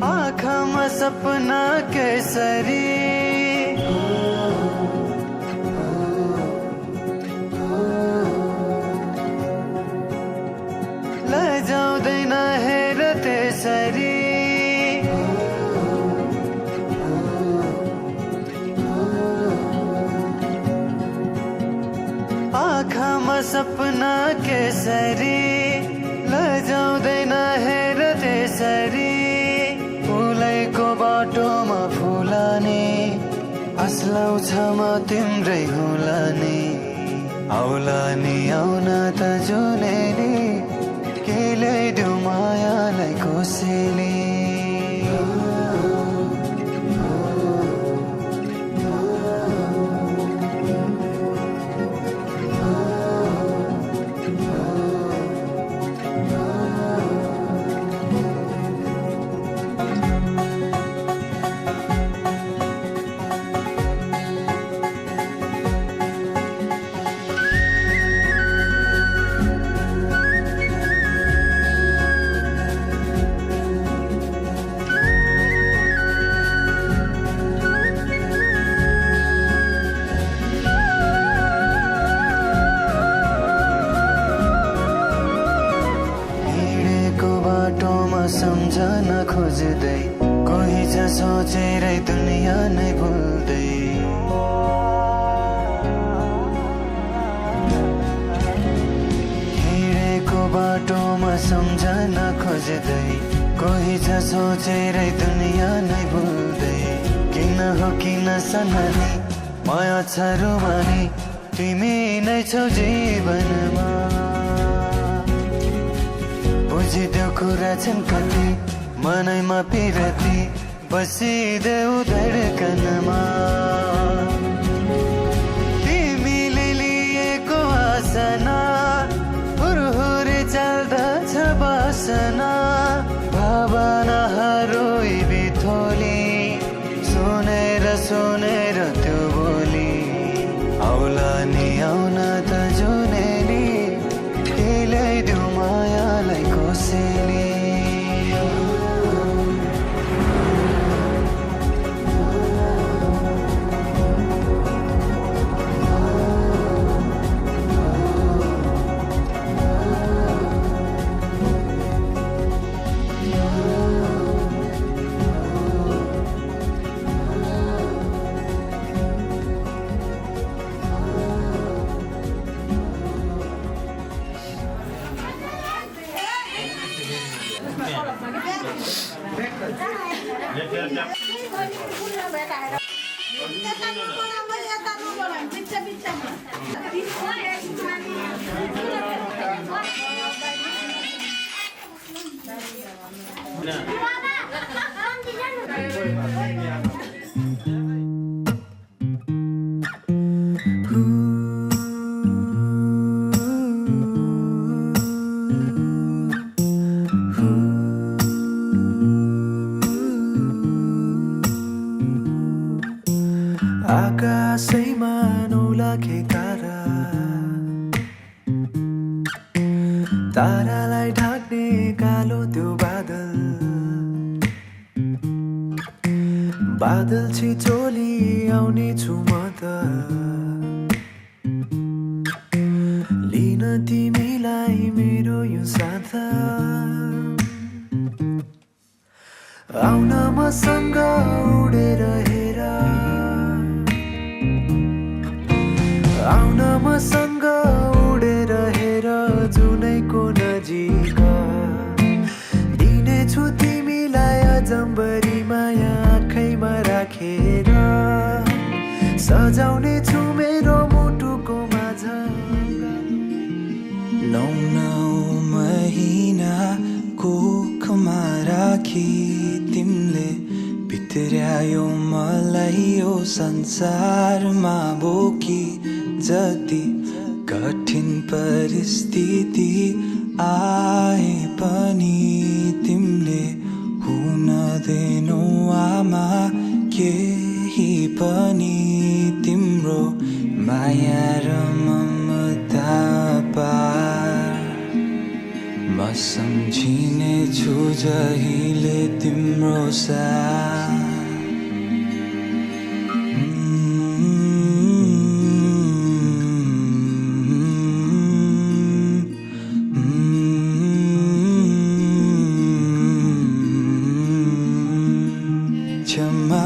आँखामा सपना केसरी लजाउँदैन हेर त्यसरी आँखामा सपना केसरी लजाउँदैन हेर त्यसरी फुलैको बाटोमा फुलाने आslaउँछ म तिम्रै हुलाने आउला नि आउन त जुनेली के ल्याइदेऊ मायालाई कसैले सम्झन खोज्दै कोही छ सोचेरै दुनिया नै भुल्दै हिँडेको बाटोमा सम्झन खोज्दै कोही छ सोचेरै दुनिया नै भुल्दै किन हो किन सननी माया छ रुमानी तिमी नै छौ जीवनमा बुझिदेऊ कुरा छन् कति मनैमा पिरती बसिदेऊ धडकनमा तिमीले लिएको आसना हुरहुरे चल्दछ बासना भावनाहरू बिथोली सुनेर सुनेर त्यो बोली आउला नि आउन त जुनेली के ल्याइदेऊ मायालाई कसैले आकाशैमा नौलाखे तारा तारालाई ढाक्ने कालो त्यो बादल बादल छिचोली आउने छु म त लिन तिमीलाई मेरो यो साथ आउन मसँग उडेर हेर आउन मसँग उडेर हेर जुनैको नजिक दिनेछु तिमीलाई अजम्बरी माया आँखैमा राखेर सजाउने छु मेरो मुटुको माझ 9 महिना कोखमा राखी तिमीले भित्र्यायो मलाई यो संसारमा बोकी जति कठिन परिस्थिति आए पनि तिमीले हुन दिनौ आमा केही पनि तिम्रो माया र ममता पार म सम्झिने छु जहिले तिम्रो साथ क्षमा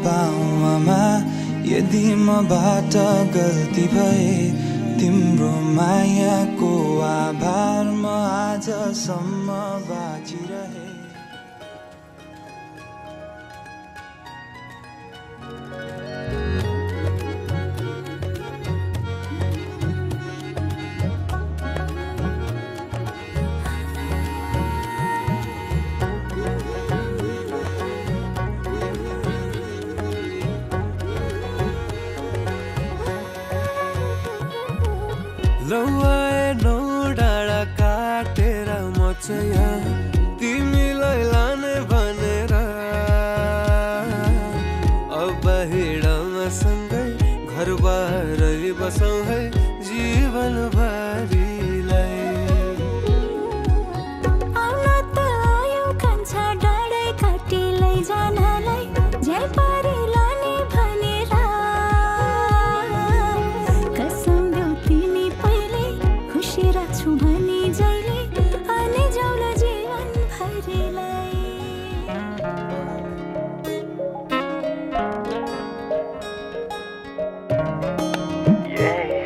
पाऊ आमा यदि मबाट गल्ती भए तिम्रो मायाको आभार म आजसम्म बाँचिरहे लौ आए 9 डाँडा काटेर म चाहिँ यहाँ तिमीलाई लाने भनेर अब हिँडमा सँगै घरबारै बसौँ है जीवन भरिलाई आउन त आयो कान्छा डाँडै काटी लैजानलाई जय पारी लाने भनेर कसम देऊ तिमी पहिले खुसी राख्छु भनी जहिले अनि जाउला जीवन भरिलाई Yeah.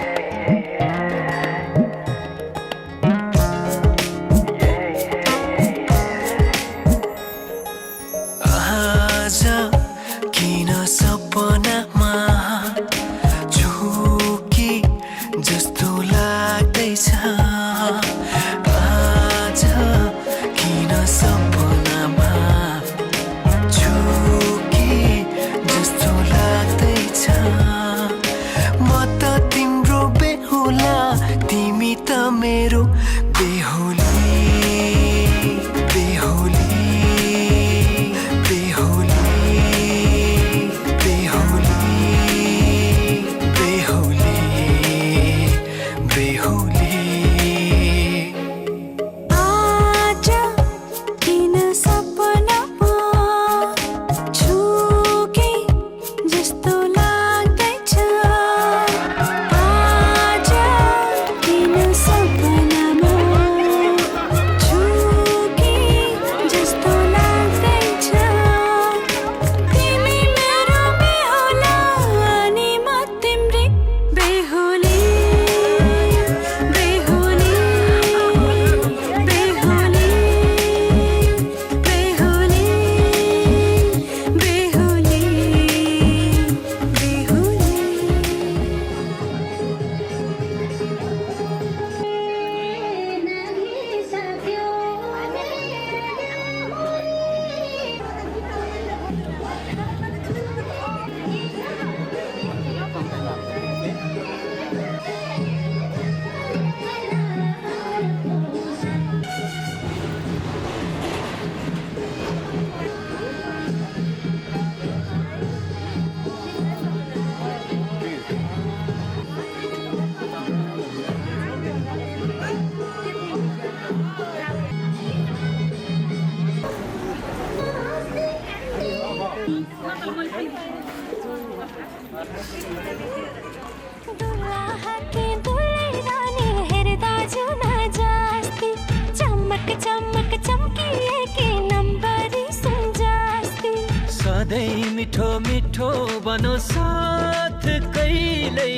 दुल्हा के दुल्हनी हेर्दा जुना जस्ती चमक चमक चम्किए के नम्बरी सुन जस्ती सधैँ मिठो मिठो बनो साथ कहिल्यै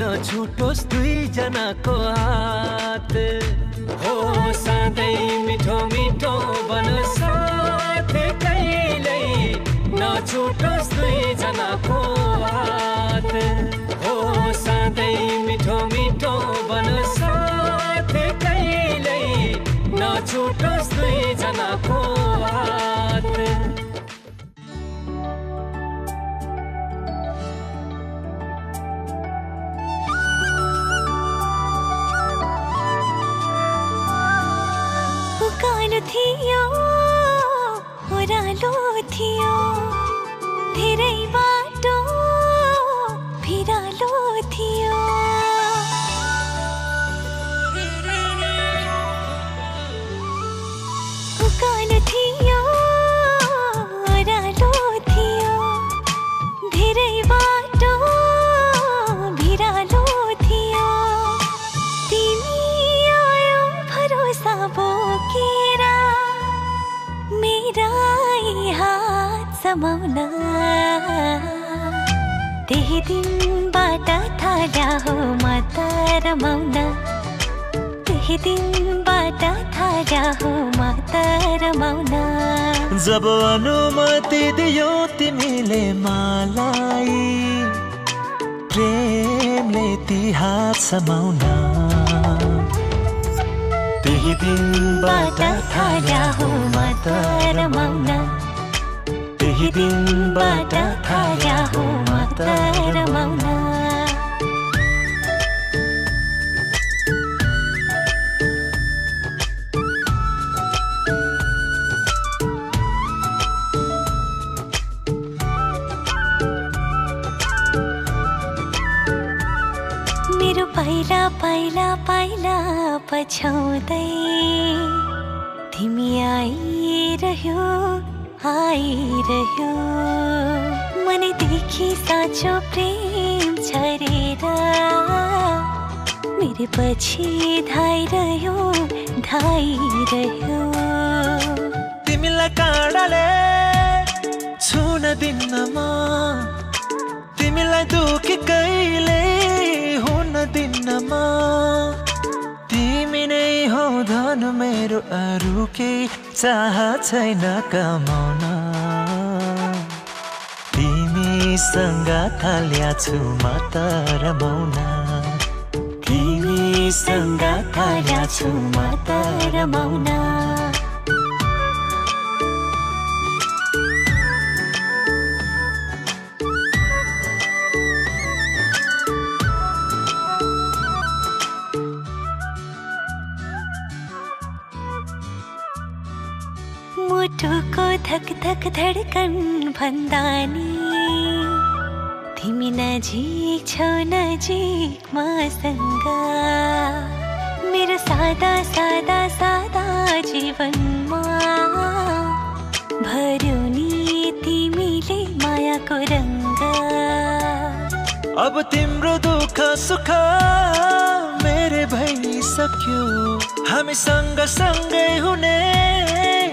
नछुटोस् दुईजनाको हात हो सधैँ मिठो मिठो बनो साथ कहिल्यै नछुटोस् दुईजनाको हात हो सधैँ मिठो मिठो बनो साथ कहिल्यै नछुटोस् दुईजनाको हात उकालो थियो ओह्रालो थियो धेरै बाटो भिरालो थियो उकालो थियो ओह्रालो थियो धेरै बाटो भिरालो थियो तिमी आयो भरोसा बोकेर मेरा हात समाउन त्यही दिनबाट थाहा हो म त रमाउन त्यही दिनबाट थाहा हो म त रमाउन जब अनुमति दियो तिमीले मलाई प्रेमले ती हात समाउन त्यही दिनबाट थाहा हो म त रमाउन त्यही दिनबाट थाहा हो म त रमाउन मेरो पाइला पाइला पाइला पछ्याउँदै तिमी आइरह्यो आइरह्यो मनैदेखि साँचो प्रेम छरेर मेरो पछि धाइरह्यो धाइरह्यो तिमीलाई काँडाले छुन दिन्न म तिमीलाई दुखी कहिले हुन दिन्न म तिमी नै हौ धन मेरो अरू केही चाह छैन कमाउन तिमीसँग थाल्या छु म त रमाउन तिमीसँग थाल्या छु म त रमाउन मुटुको धक धक धडकन भन्दा नि तिमी नजिक छौ नजिक मसँग मेरो सादा सादा सादा जीवनमा भर्यौ नि तिमीले मायाको रङ्ग अब तिम्रो दुःख सुख मेरे भइसक्यो हामी सँगसँगै हुने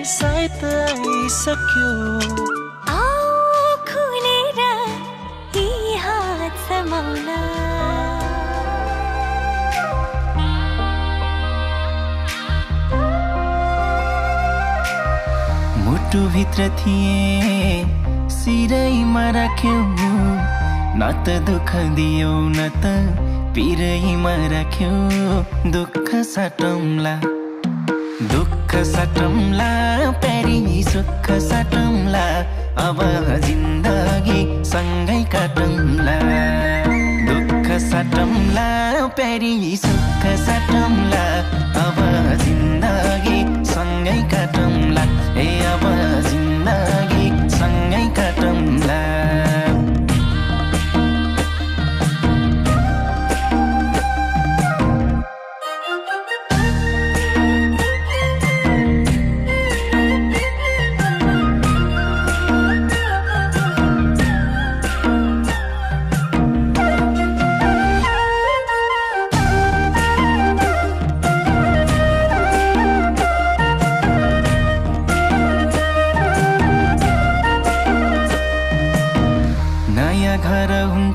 सायद आइसक्यो आओ खुलेर यी हात समाउन मुटुभित्र थिए सिरैमा राख्यौ न त दुःख दियौ न त पिरैमा राख्यौ दुःख साटौँला प्यारी सुख साटौँला अब जिन्दगी सँगै काटौँला दुःख साटौँला प्यारी सुख साटौँला अब जिन्दगी सँगै काटौँला ए अब जिन्दगी सँगै काटौँला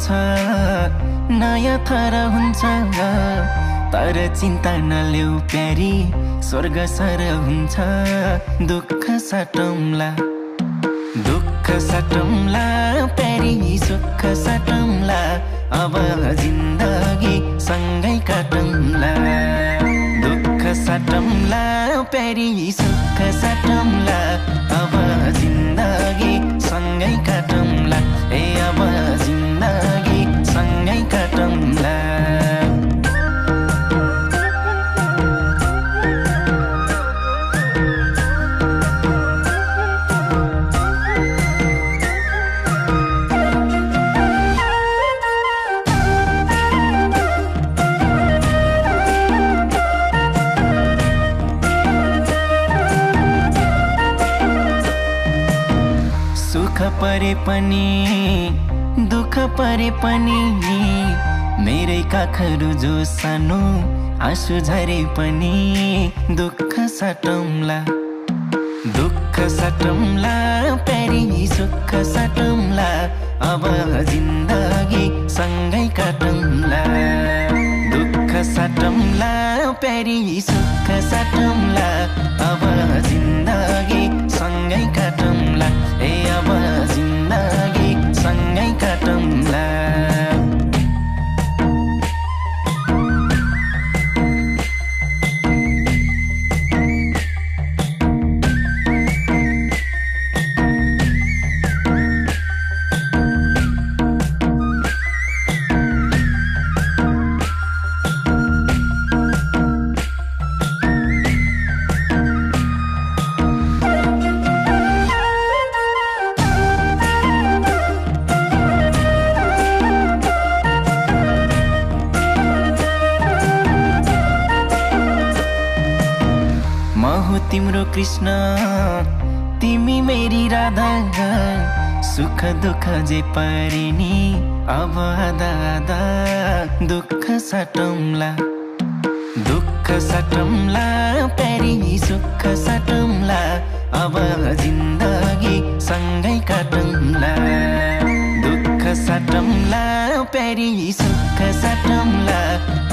हुन्छ नयाँ थर हुन्छ तर चिन्ता नलेऊ प्यारी स्वर्ग सर हुन्छ दुःख साटौँला प्यारी सुख साटौँला अब जिन्दगी सँगै काटौँला दुःख साटौँला प्यारी सुख साटौँला अब जिन्दगी सँगै काटौँला ए अब जिन्दगी सँगै काटौँला परे पनि दुःख परे पनि मेरै काखहरू जो सानो आँसु झरे पनि दुःख साटौँला प्यारी सुख साटौँला अब जिन्दगी सँगै काटौँला दुःख साटौँला प्यारी सुख साटौँला अब जिन्दगी सँगै काटौँला ए अब जिन्दगी सँगै काटौँला तिम्रो कृष्ण तिमी मेरी राधा सुख दुःख जे परे नि अब आधा आधा दुःख साटौँला प्यारी सुख साटौँला अब जिन्दगी सँगै काटौँला दुःख साटौँला प्यारी सुख साटौँला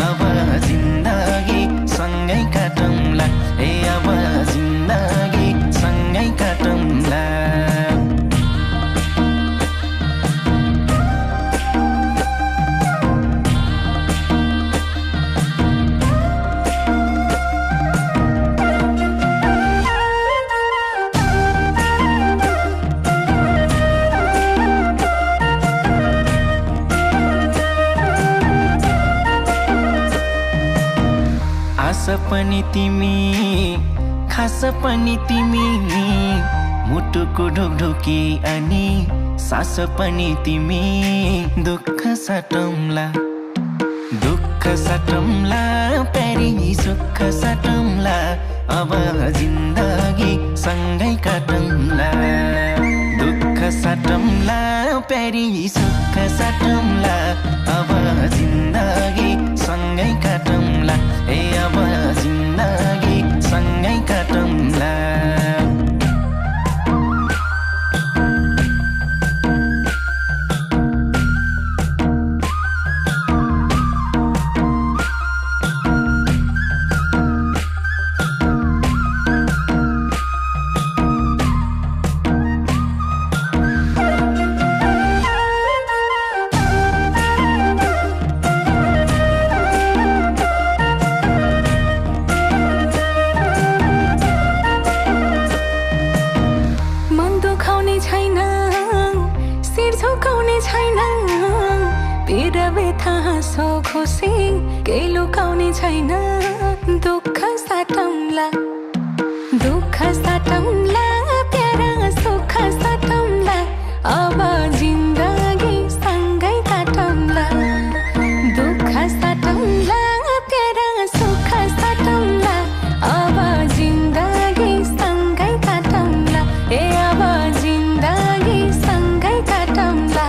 अब जिन्दगी सँगै काटौँला ए अब जिन्दगी सँगै काटौँला आशा पनि तिमी खास पनि तिमी मुटुको ढोकढोकी अनि सास पनि तिमी दुःख साटौँला प्यारी सुख साटौँला अब जिन्दगी सँगै काटौँला दुःख साटौँला प्यारी सुख साटौँला अब जिन्दगी सँगै काटौँला ए अब जिन्दगी सँगै काटौँला खुसी केही लुकाउने छैन दुःख साटौँला प्यारा सुख साटौँला अब जिन्दगी सँगै काटौँला दुःख साटौँला प्यारा सुख साटौँला अब जिन्दगी सँगै काटौँला ए अब जिन्दगी सँगै काटौँला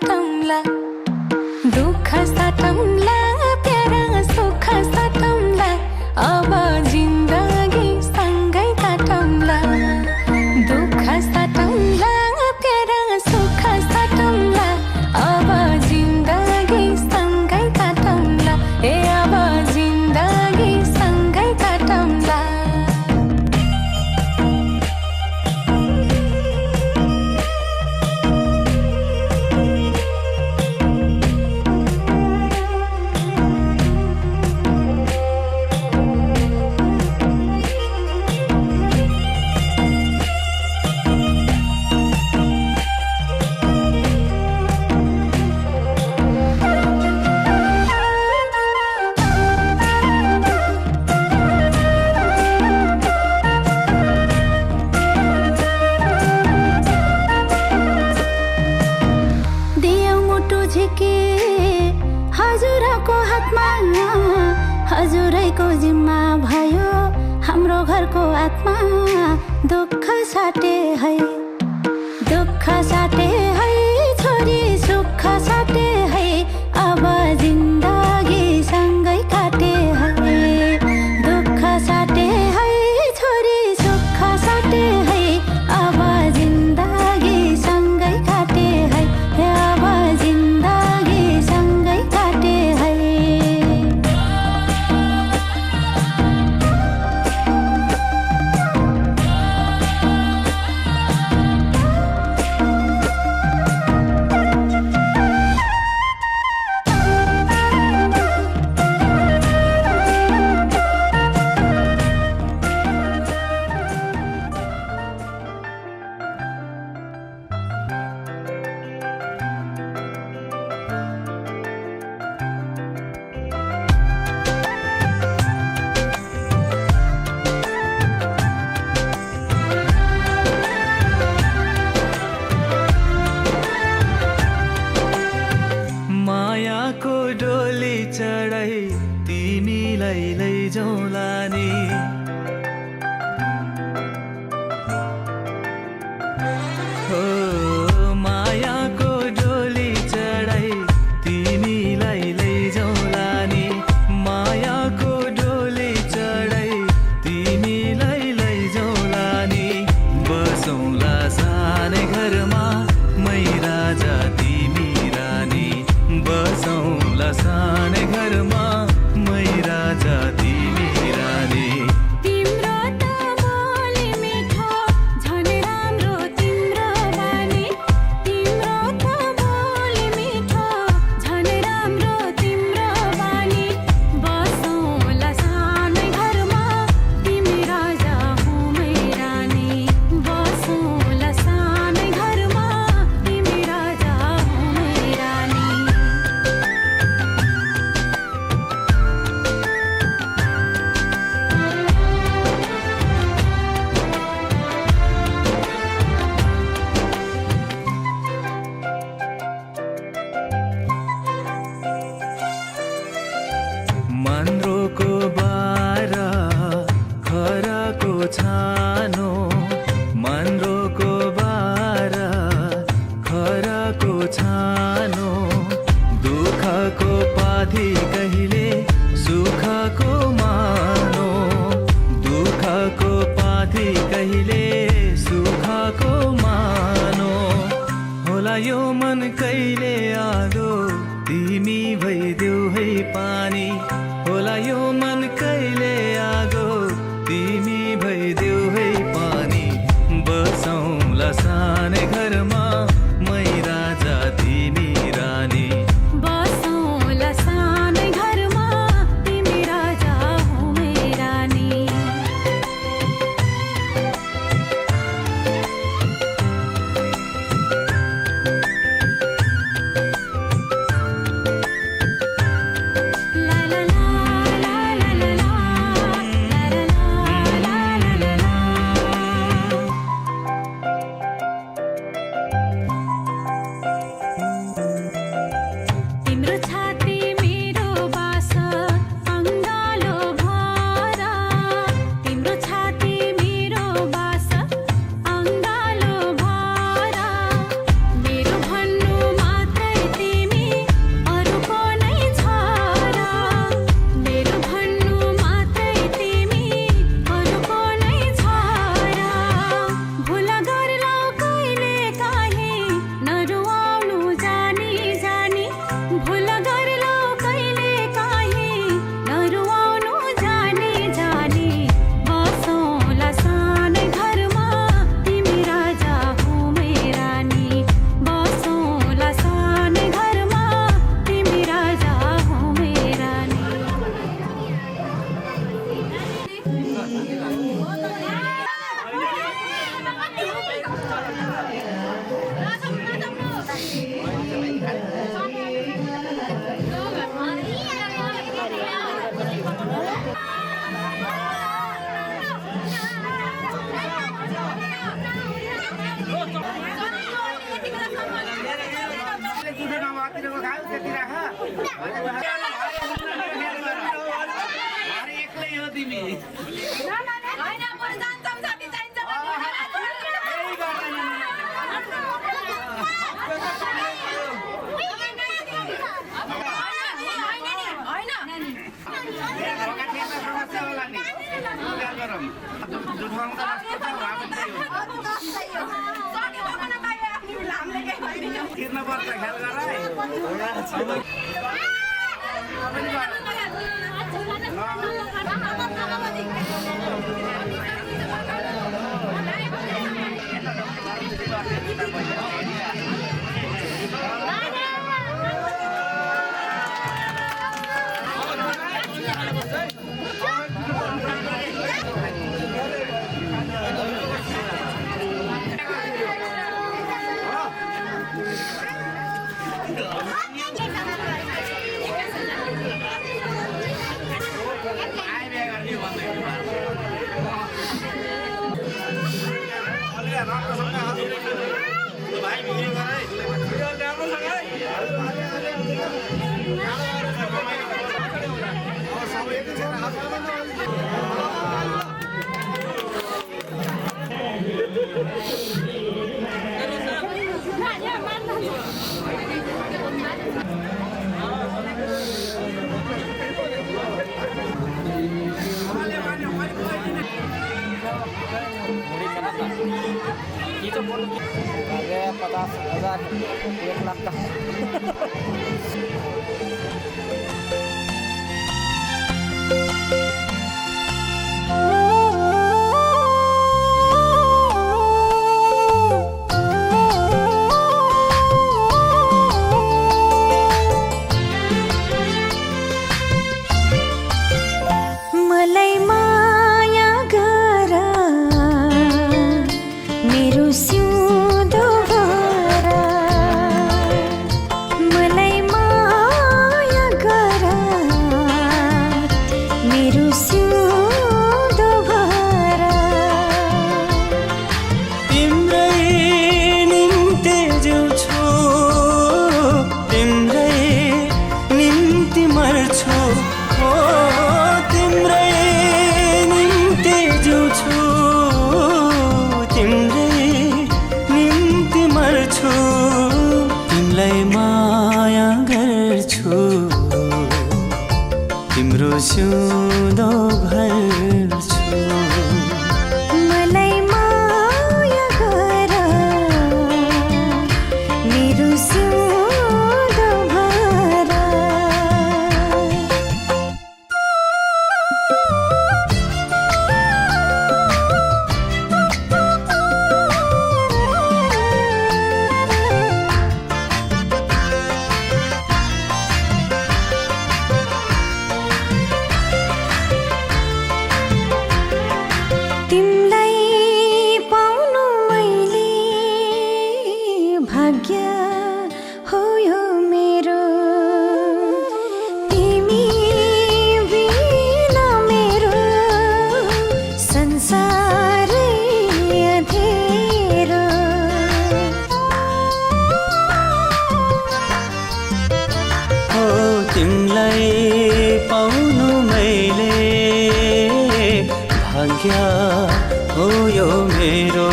काटौँला दुःख साटौँला प्यारा सुख साटौँला अब जिन्दगी सँगै काटौँला दुःख साटौँला प्यारा सुख साटौँला अब जिन्दगी सँगै काटौँला ए अब जिन्दगी सँगै काटौँला हजुरको हातमा हजुरैको जिम्मा भयो हाम्रो घरको आत्मा दुःख साटे है छोरी सुख साटे है अब जिन्दगी सँगै काटे है दुःख साटे है छोरी सुख साटे है अब जिन्दगी सँगै काटे है अब जिन्दगी सँगै काटे है मायाको डोली चढाई तिमीलाई लैजाउँला नि हो मायाको डोली चढाई तिमीलाई लैजाउँला नि मायाको डोली चढाई तिमीलाई लैजाउँला नि बसौँला सानै घरमा मै राजा तिमी रानी बसौँला सानै घरमा मै राजा तिमी रानी तिम्रो त बोली मिठो झन् राम्रो तिम्रो बानी तिम्रो त बोली मिठो झन् राम्रो तिम्रो बानी बसौँला सानै घरमा तिमी राजा हुँ मै रानी बसौँला सानै घरमा तिमी राजा हुँ मै रानी मन्द्रोको बारा खराको छानो मन्द्रोको बारा खराको छानो दुःखको पाथी कहिले सुखको मानो दुःखको पाथी कहिले सुखको मानो होला यो मन कहिले आदो तिमी भइदेऊ है पानी होला यो मन कहिले आगो तिमी भइदेऊ है पानी बसौँला सानै घरमा मै राजा तिमी रानी बसौँला सानै घरमा मलाई माया गर मेरो सिउँदो भर मलाई माया गर मेरो सिउँदो भर तिम्रै निम्ति जिउँछु तिम्रै निम्ति मर्छु ओ तिम्रै निम्ति जिउँछु तिम्रै निम्ति मर्छु तिमीलाई माया गर्छु तिम्रो सिउँदो भर्छु मलाई माया गर मेरो सिउँदो भर तिमलाई पाउनु मैले भाग्य हो यो मेरो तिमी बिना मेरो संसारै अँधेरो हो तिमीलाई पाउनु मैले भाग्य हो यो मेरो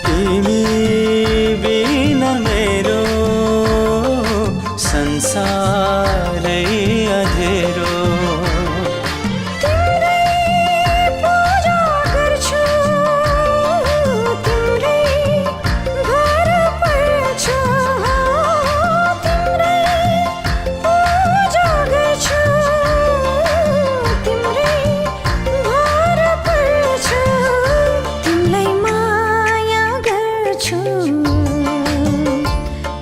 तिमी बिना मेरो संसारै अँधेरो तिम्रै पूजा गर्छु तिम्रै घर पर्छु तिम्रै पूजा गर्छु तिम्रै घर पर्छु तिमीलाई माया गर्छु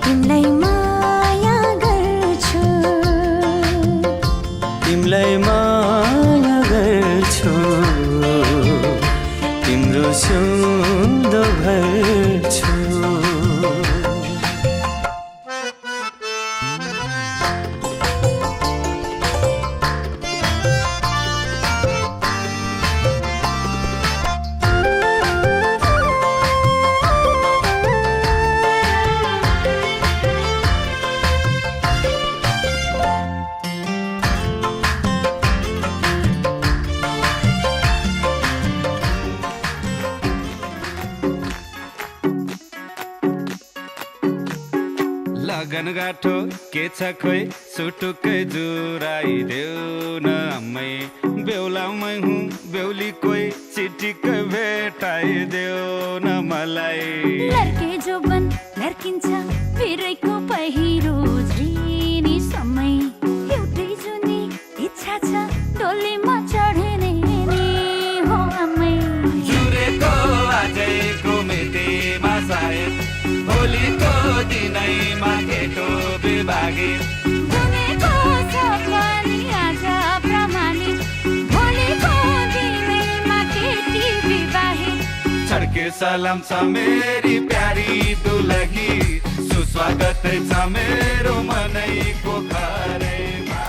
तिमीलाई माया गर्छु गनगाठो के छ खोइ सुटुकै जुराइदेऊ न अम्मै बेहुलामै हुँ बेहुली कोही चिटिक्कै भेटाइदेऊ न मलाई लड्के जोबन लड्किन्छ बिरैको पहिरो झिनी समय एउटै जुनी इच्छा छ डोलीमा चढ्ने नि हो आमै जुरेको आजैको मितिमा सायद भोलिको दिनैमा केटो बिभागी बनेको छ पनि आज प्रमाणित भोलिको दिनैमा केटी विवाहित छड्के सलाम छ मेरी प्यारी दुलही सुस्वागत छ मेरो मनैको घरैमा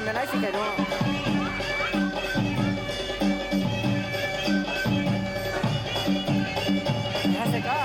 मलाई सिकाइदो यहाँ से का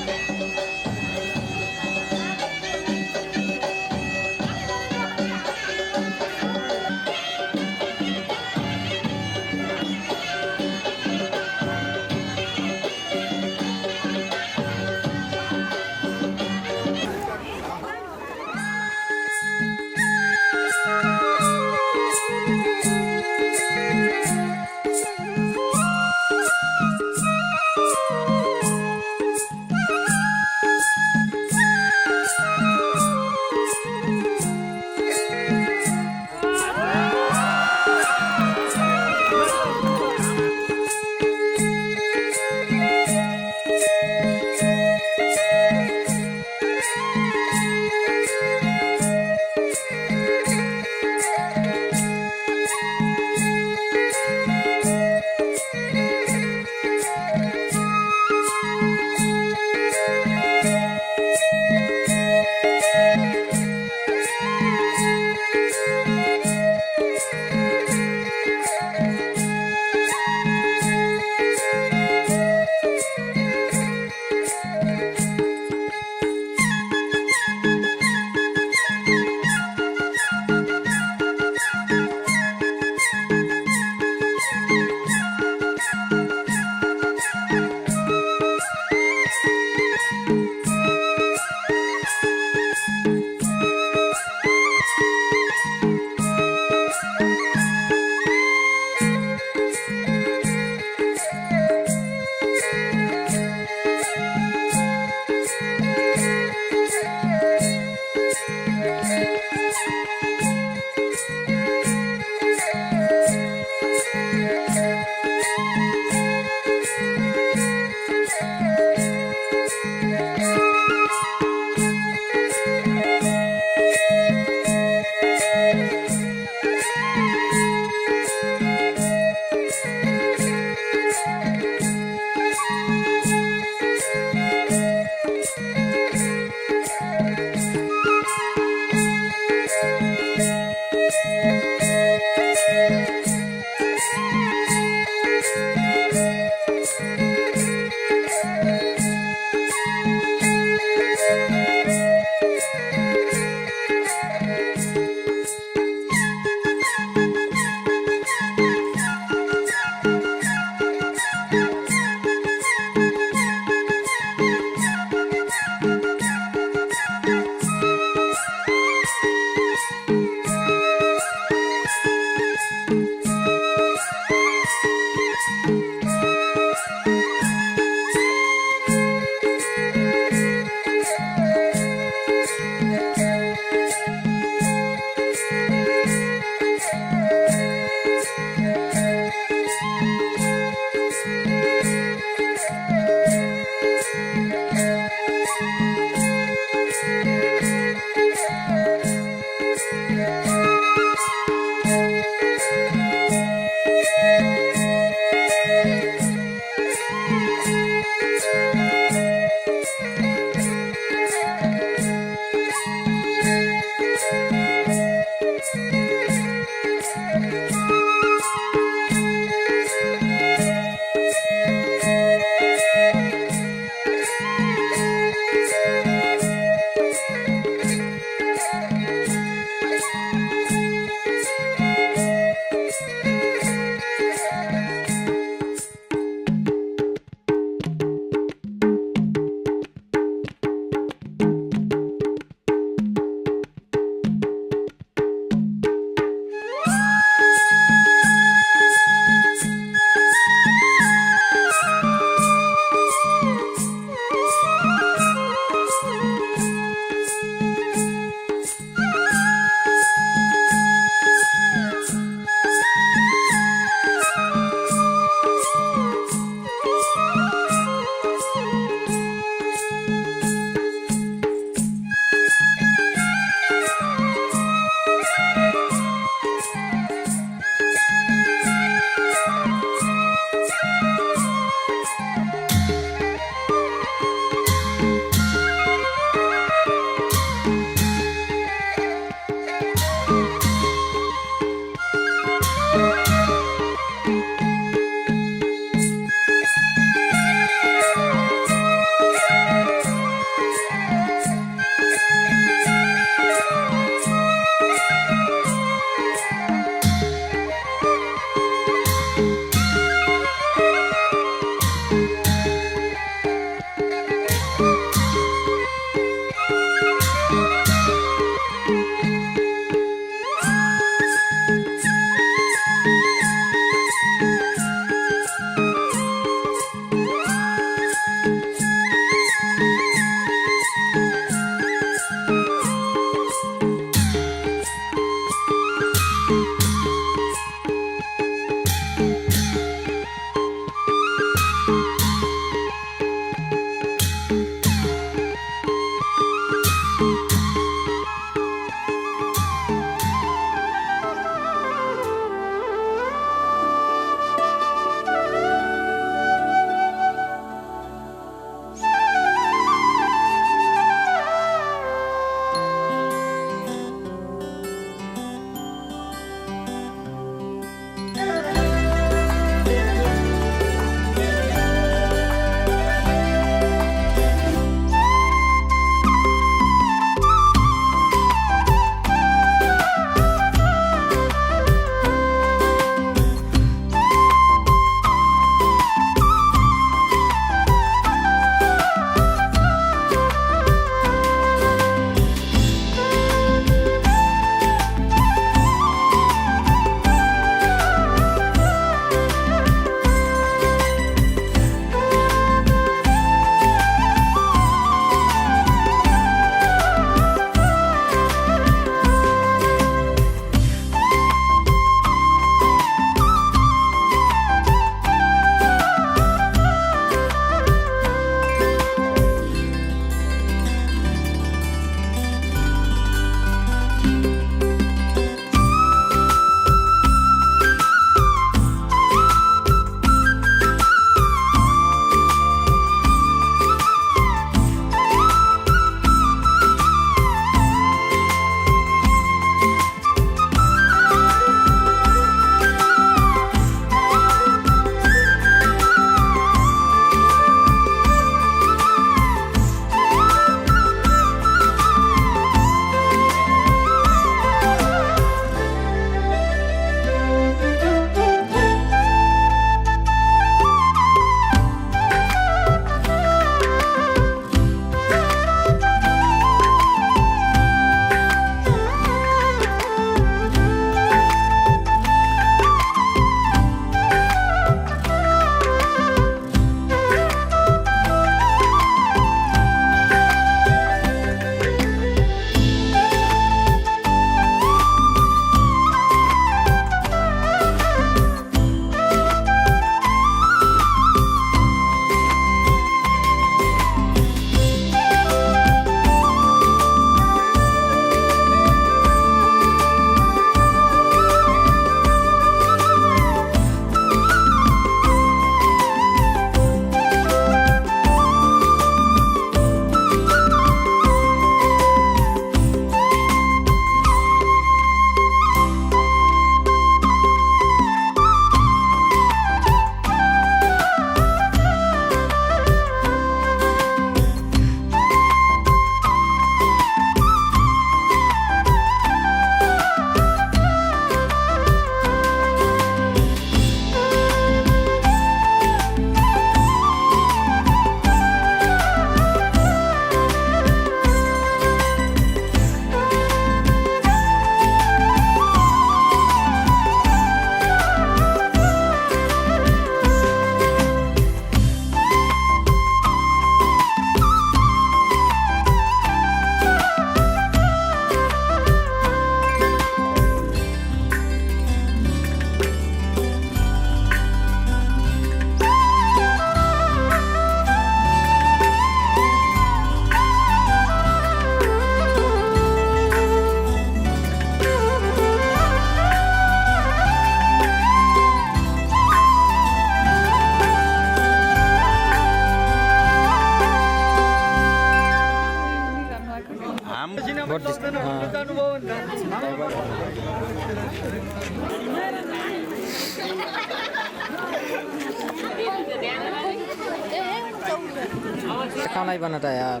खाना ही बनाता है यार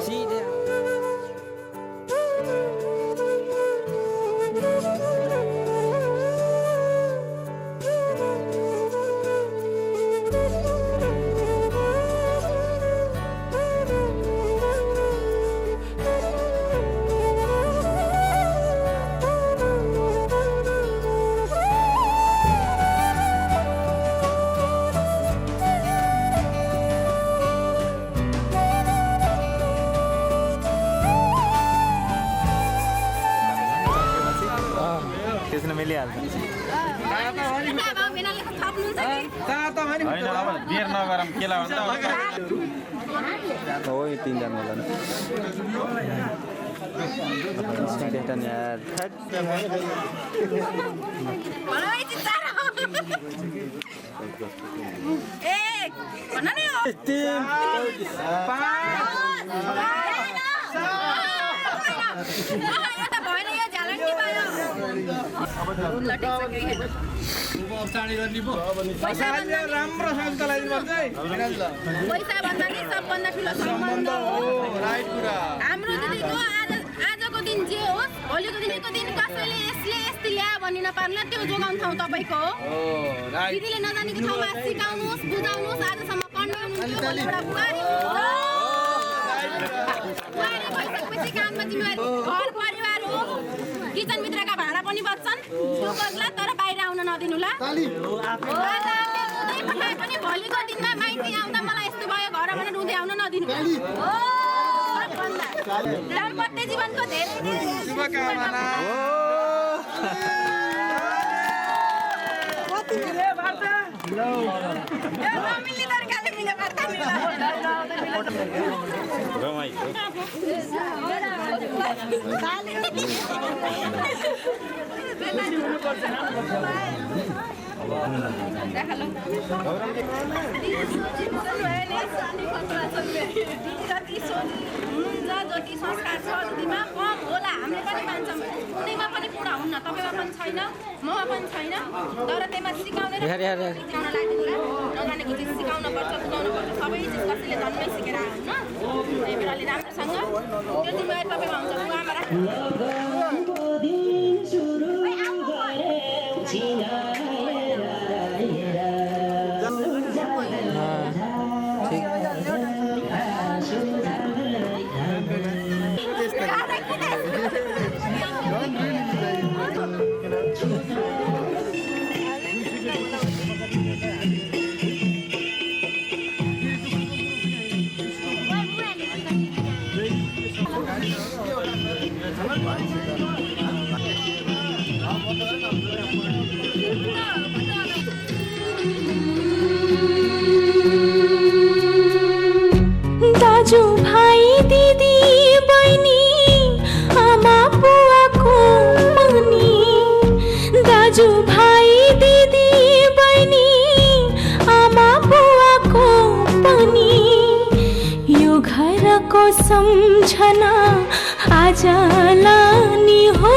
सीधे त्यसले मिलिहाल्छ बियर नगरम केला हुन्छ हो यो तीनजना होला नि यार पैसा भन्दा नि सबभन्दा ठुलो सम्बन्ध हो हाम्रो दिदीको आजको दिन जे होस् भोलिको दिन कसैले यसले यस्तै ल्या भन्ने नपार्ला त्यो जोगाउनु ठाउँ तपाईँको हो दिदीले नजानेको ठाउँमा सिकाउनुहोस् बुझाउनुहोस् आजसम्म कन्टिन्यू हुन्थ्यो भोलिबाट बुहारी भइसकेपछि काममा जिम्मेवारी घर परिवार हो किचनभित्रका भाँडा पनि बच्छन् त्यो गर्ला तर बाहिर आउन नदिनुला पठाए पनि भोलिको दिनमा माइती आउँदा मलाई यस्तो भयो घरबाट रुँदै आउन नदिनु दाम्पत्य जीवनको धेरै शुभकामना जति संस्कार छ दिदीमा कम होला हामीले पनि मान्छौँ उनीमा पनि पुरा हुन्न तपाईँमा पनि छैन ममा पनि छैन तर त्यसमा सिकाउँदै नजानेको चिज सिकाउन पर्छ बुझाउनु पर्छ सबै चिज कसैले जन्मै सिकेर आउनु त्यही भएर अलि राम्रोसँग त्यो जिम्मेवारी तपाईँमा हुन्छ बुवामा राख्नु दाजु भाइ दिदी बहिनी आमा बुवाको पनि दाजु भाइ दिदी बहिनी आमा बुवाको पनि यो घरको सम्झना आज लानी हो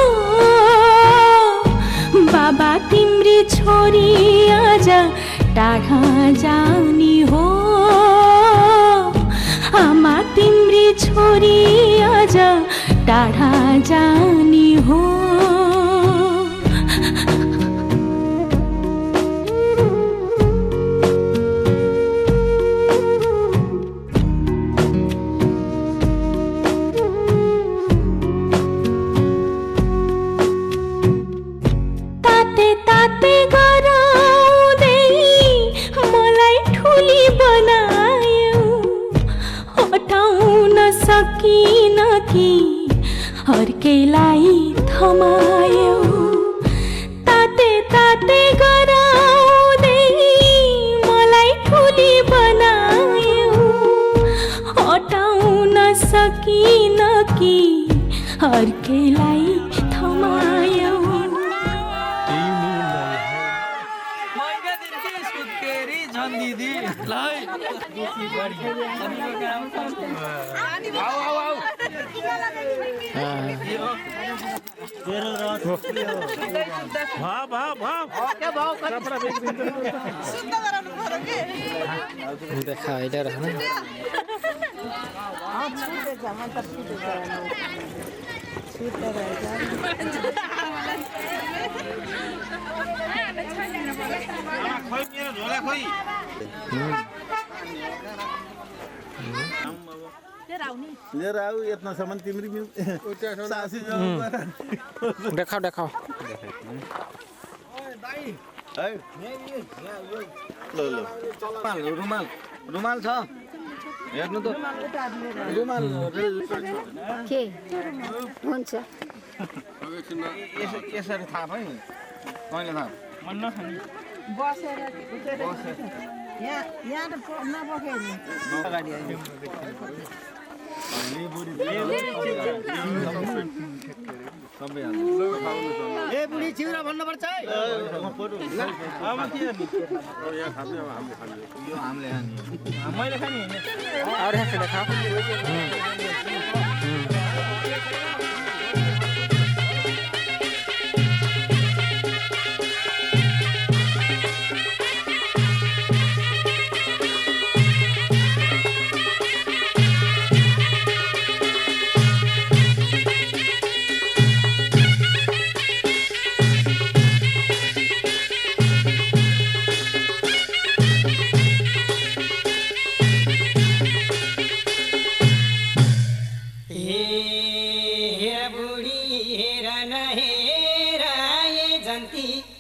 बाबा तिम्री छोरी आज टाढा जानी हो आमा तिम्री छोरी आज टाढा जानी हो ताते ताते गराउँदै मलाई ठुली बनायो हटाउन सकिन कि अर्कैलाई थमायो ताते ताते गराउँदै मलाई ठुली बनायो हटाउन सकिन कि अर्कैलाई थमायो देखा इधर है ना खोइ मेरो झोला खोइ लिएर आऊ यत्नसम्म तिम्री सासी देखाओ देखाओ रुमाल रुमाल छ हेर्नु त रुमाल के हुन्छ यसरी थाहा भयो नि कहिले थाहा मन नखाने अगाडि आइयो ए बुढी चिउरा भन्नुपर्छ है अब के यो हामीले खाने मैले खाने हैन और है देखाओ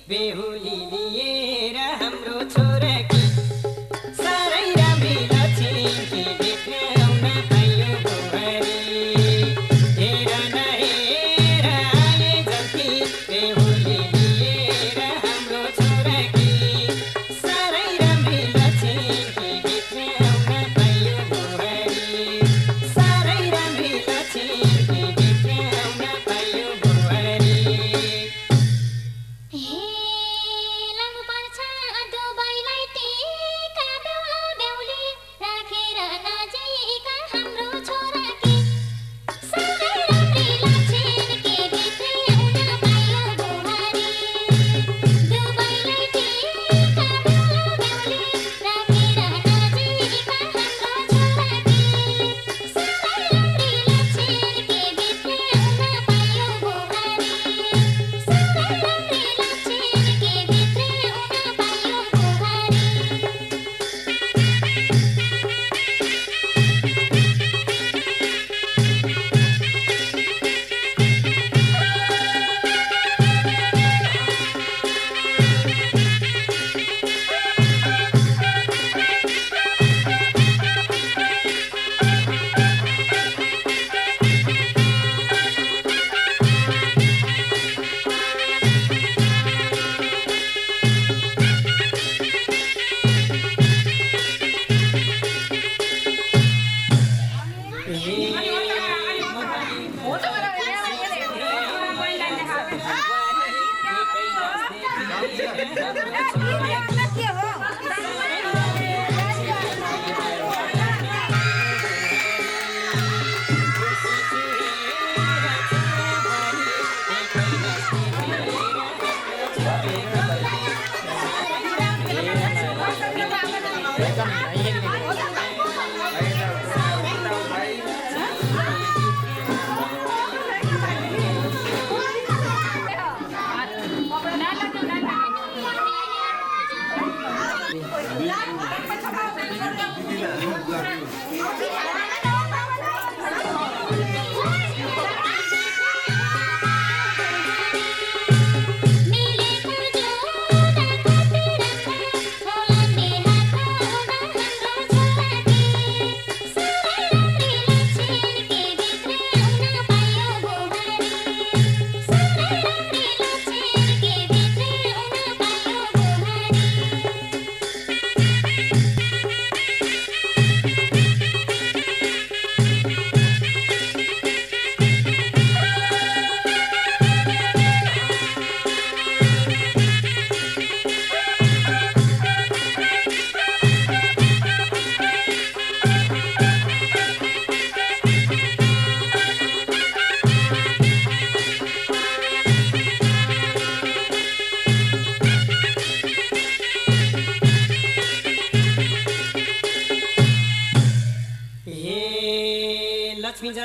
बेहुली लिएर हाम्रो छोराकी साह्रै राम्री लक्ष्मी देख्न आउन पाइयो बुहारी हेर न हेर आए जति बेहुली लिएर हाम्रो छोराकी साह्रै राम्री लक्ष्मी देख्न आउन पाइयो बुहारी साह्रै राम्री लक्ष्मी देख्न आउन पाइयो बुहारी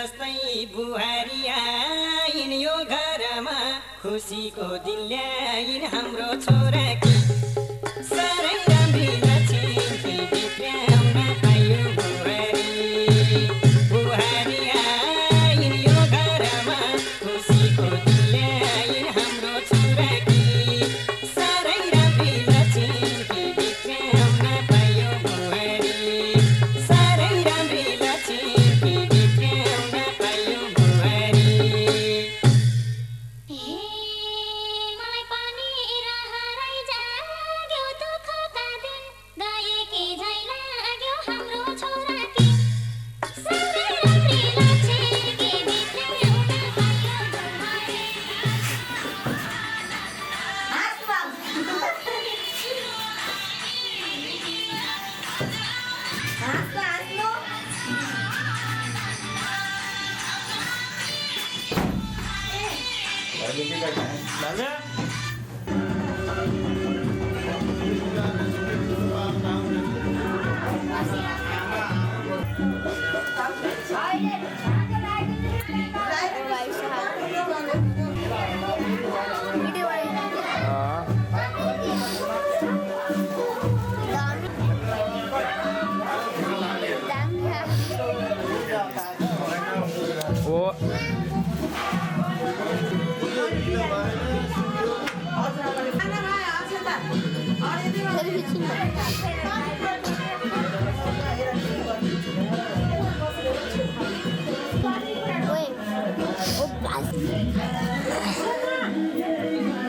जस्तै बुहारी आइन् यो घरमा खुसीको दिन ल्याइन् हाम्रो छोराकी साह्रै राम्री लक्ष्मी बित्याउन आयो बुहारी आइन् यो घरमा खुसीको दिन ल्याइन् हाम्रो छोराकी साह्रै राम्री लक्ष्मी बित्याउन पायो बुहारी साह्रै राम्री लक्ष्मी बित्याउन पायो बुहारी मलाई पनि रहरै जाग्यो दुःखका दिन गएकी झै लाग्यो हाम्रो छोराकी साह्रै राम्री लक्ष्मी बित्याउन पायो बुहारी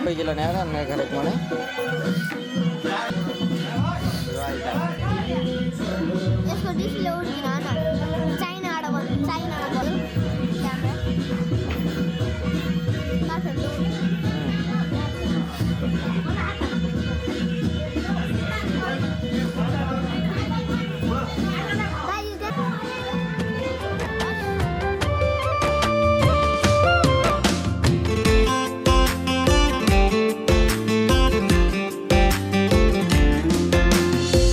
Pergi lah ni kan naik kereta mana? यसको डिस्प्ले उड्किन न चाइनाबाट भन्नु चाइनाबाट क्यामेरा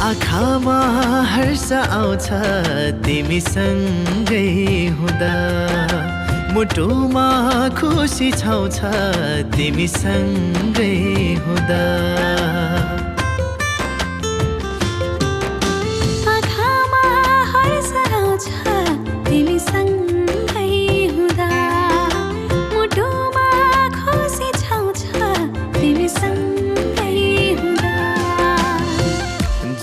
आँखामा हर्ष आउँछ तिमीसँगै हुँदा मुटुमा खुसी छाउँछ तिमीसँगै हुँदा आँखामा हर्ष आउँछ तिमीसँगै हुँदा मुटुमा खुसी छाउँछ तिमीसँगै हुँदा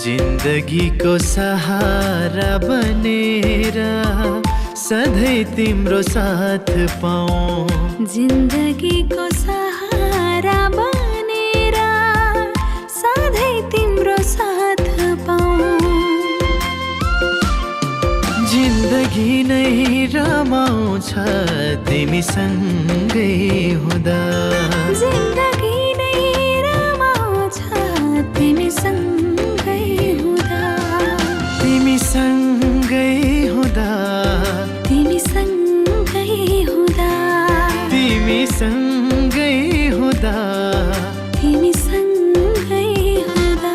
जिन्दगीको सहारा बनेर सधैँ तिम्रो साथ पाऊँ जिन्दगीको सहारा बनेर सधैँ तिम्रो साथ पाऊँ जिन्दगी नै रमाउँछ तिमीसँगै हुँदा जिन्दगी नै रमाउँछ तिमीसँगै हुँदा तिमीसँगै हुँदा तिमीसँगै हुँदा तिमीसँगै हुँदा तिमीसँगै हुँदा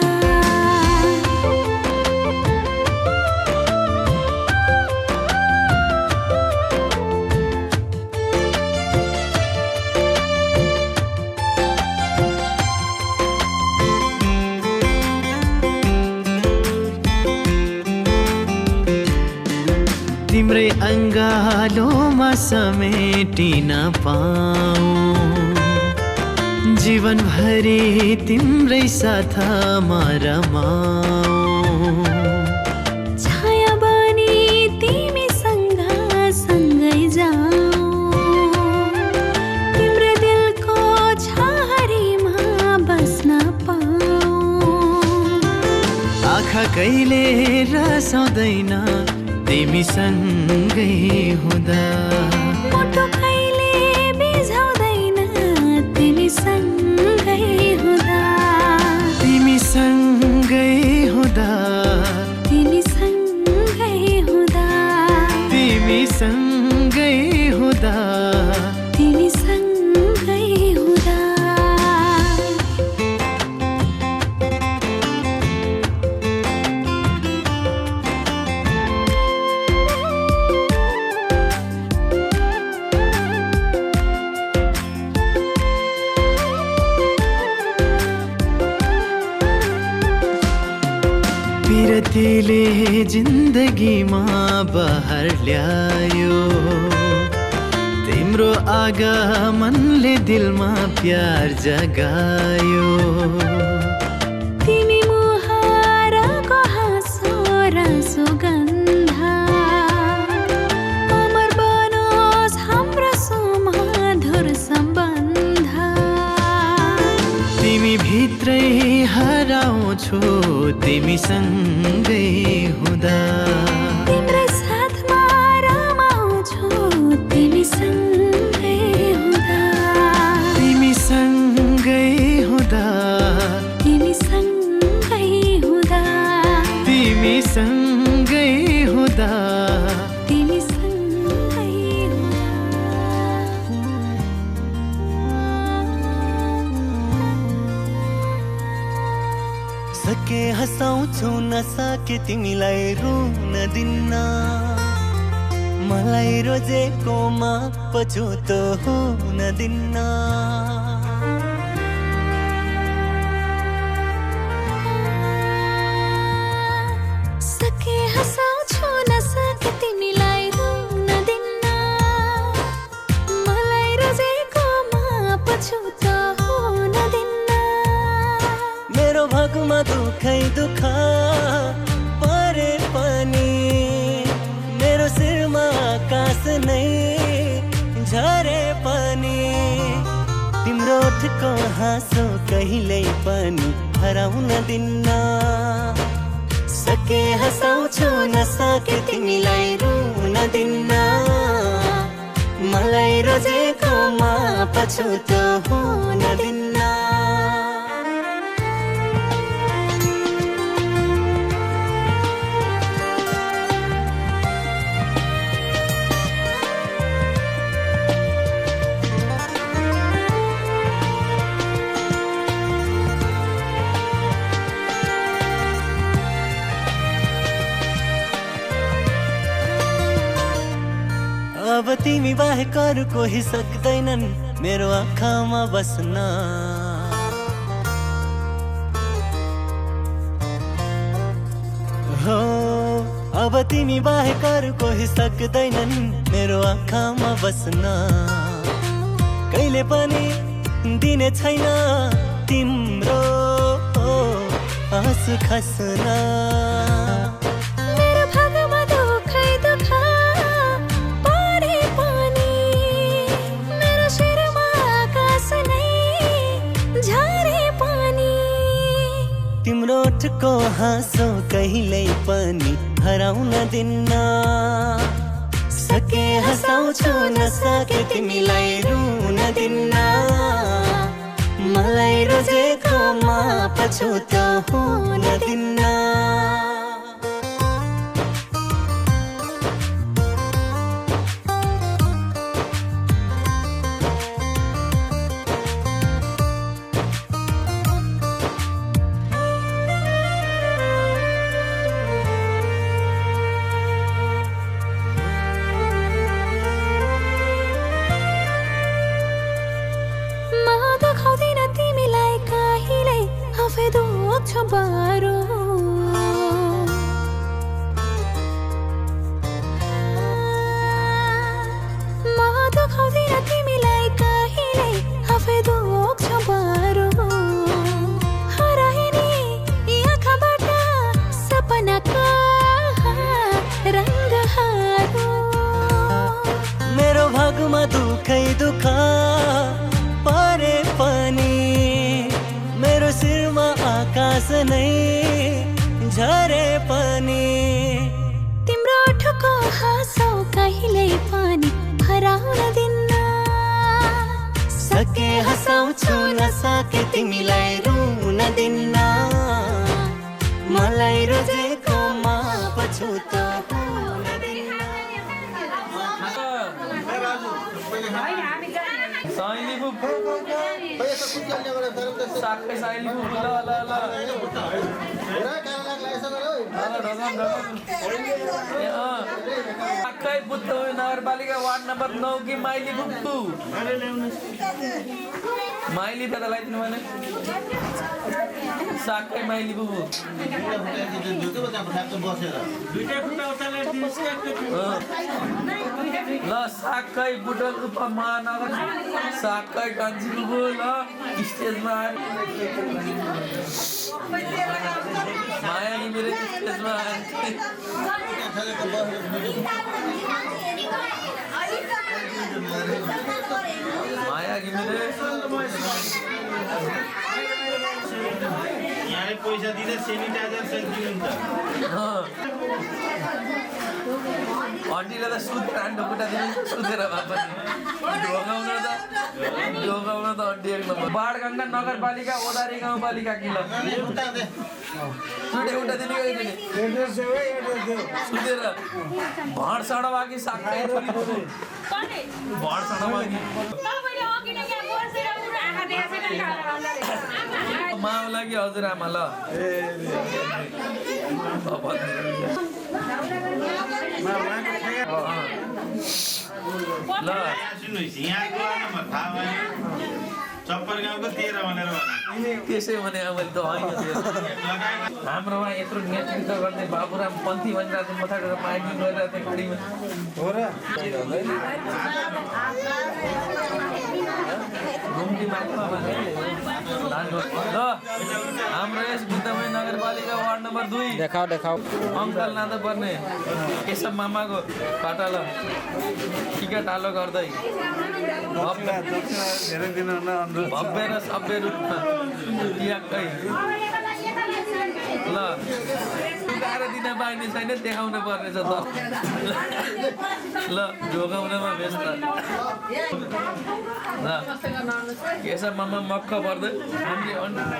तिम्रै अङ्गालोमा समेटिन पाऊँ जीवनभरि तिम्रै साथमा रमाऊँ छाया बनी तिमीसँग सँगै जाऊँ तिम्रो दिलको छाहारीमा बस्न पाऊँ आँखा कहिले रसाउँदैन तिमीसँगै हुँदा मुटु कहिले बिझाउँदैन तिमीसँगै हुँदा तिमीसँगै हुँदा तिमीसँगै हुँदा तिमीसँगै हुँदा तिमीसँगै हुँदा विरतीले जिन्दगीमा बहार ल्यायो तिम्रो आगमनले दिलमा प्यार जगायो तिमी मुहारको हाँसो र सुगन्ध अमर बनोस् हाम्रो सुमधुर सम्बन्ध तिमी भित्रै हराउँछु तिमीसँगै हुँदा तिम्रै साथमा रमाउँछु तिमीसँगै हुँदा तिमीसँगै हुँदा तिमीसँगै हुँदा तिमीसँगै हुँदा तिमीसँगै सके हँसाउँछु नसके तिमीलाई रुन दिन्न मलाई रोजेकोमा पछुतो हुन दिन्न सके हँसाउँछु नसके तिमीलाई रुन दिन्न मलाई रोजेकोमा पछुतो हुन दिन्न मेरो भागमा दुखै दुख परे पनि मेरो शिरमा आकाश नै झरे पनि तिम्रो ओठको हाँसो कहिल्यै पनि हराउन दिन्न सके हँसाउँछु नसके तिमीलाई रुन दिन्न मलाई रोजेकोमा पछुतो हुन दिन्न अब तिमी बाहेक अरू कोही सक्दैनन् मेरो आँखामा बस्न हो अब तिमी बाहेक अरू कोही सक्दैनन् मेरो आँखामा बस्न कहिले पनि दिने छैन तिम्रो आँसु खस्न मेरो भागमा दुखै दुख परे पनि मेरो शिरमा आकाश नै झरे पनि तिम्रो ओठको हाँसो कहिल्यै पनि हराउन दिन्न सके हँसाउँछु नसके तिमीलाई रुन दिन्न मलाई रोजेकोमा पछुतो हुन दिन्न बारो म दुखाउँदिन तिमीलाई कहिल्यै आफै दुख्छ बारो हराए नि आँखाबाट सपनाका रङ्गहरू मेरो भागमा दुखै दुख परे पनि मेरो शिरमा आकाश नै झरे पनि तिम्रो ओठको हाँसो कहिल्यै पनि हराउन दिन्न सके हँसाउँछु नसके तिमीलाई रुन दिन्न मलाई रोजेकोमा पछुतो हुन दिन्न साक्कै साइली ल ल ल आखै बुद्धवै नगरपालिका वार्ड नम्बर 9 की माइली बुब्बु माइली पता लगाइदिनु भने साकै माइली बुब्बु ल साकै बुटल उपमहानगर साकै कान्छी बुब्बु ल स्टेजमा माया घिमिरे स्टेजमा माया घिमिरे यहाँ पैसा दिँदा सेनिटाइजर दिनुहुन्छ अन्टीले त सुतेर आन्टो खुट्टा दिनु सुतेर भए पनि ढोगाउन त अन्टी एक नम्बर बाणगङ्गा नगरपालिका ओदारी गाउँपालिका किल सुटे खुट्टा दिने कि दिने सुतेर भँडसाँड बाँकी साक्कै भँडसाँड बाँकी माउ लागि हजुरआमा ल ल यहाँको थाहा भयो चप्पर गाउँको 13 भनेर त्यसै भने मैले त होइन हाम्रोमा यत्रो नेतृत्व गर्ने बाबुराम पन्थी भनेर मथाबाट माइकिङ गरिरहेको थियो खडीमा हो र घुम्ती माइकमा भने ल हाम्रो यस बुद्धमय नगरपालिका वार्ड नम्बर 2 देखाऊ अङ्कल नाता पर्ने केशव मामाको पाटाल टिका टालो गर्दै भव्य र सभ्य रूपमा ट्याक्कै ल उकाएर दिन पाइने छैन देखाउनु पर्नेछ त ल ढोकाउनमा व्यस्त ल केशव मामा मक्ख पर्दै हामीले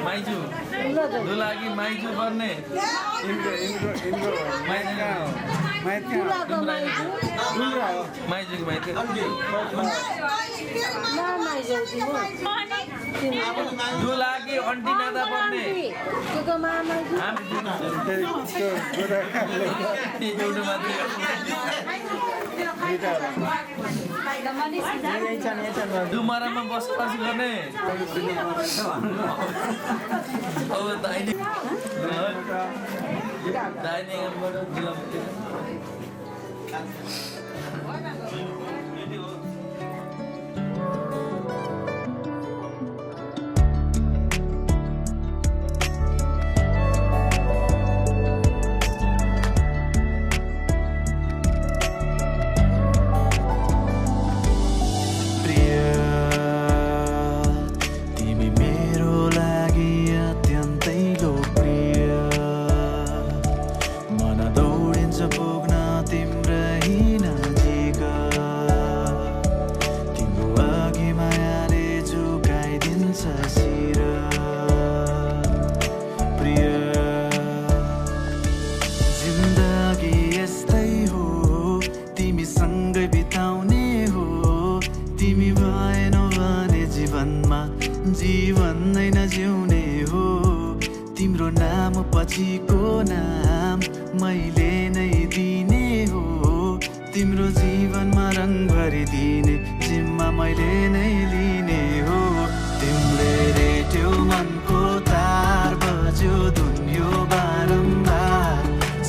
माइजू दुलाकी माइजू पर्ने दुलाकी अन्टी नाता पर्ने डुमरामा बसोबास गर्ने दाहिने जीवन नै नजिउने हो तिम्रो नाम पछिको नाम मैले नै दिने हो तिम्रो जीवनमा रङ भरिदिने जिम्मा मैले नै लिने हो तिमीले रेट्यौ मनको तार बज्यो दुन्यो बारम्बार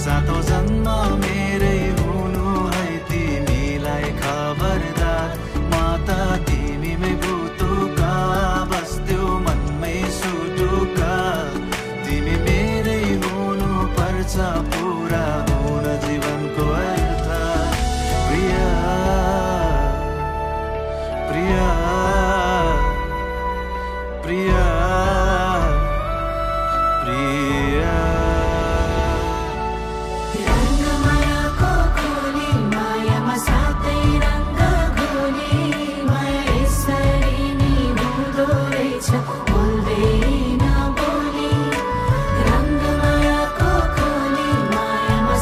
सातौं जन्म मेरै हुनु है तिमीलाई खबरदार म त तिमीमै भुतुका बस्थ्यौ मनमै सुटुका तिमी मेरै हुनु पर्छ पुरा हुन जीवनको अर्थ प्रिया प्रिया प्रिया प्रिया रङ्गमायाको खोली मायामा सातै रङ्ग घोली माया यसरी नै हुँदो रहेछ बोल्दैन बोली रङ्गमायाको खोली मायामा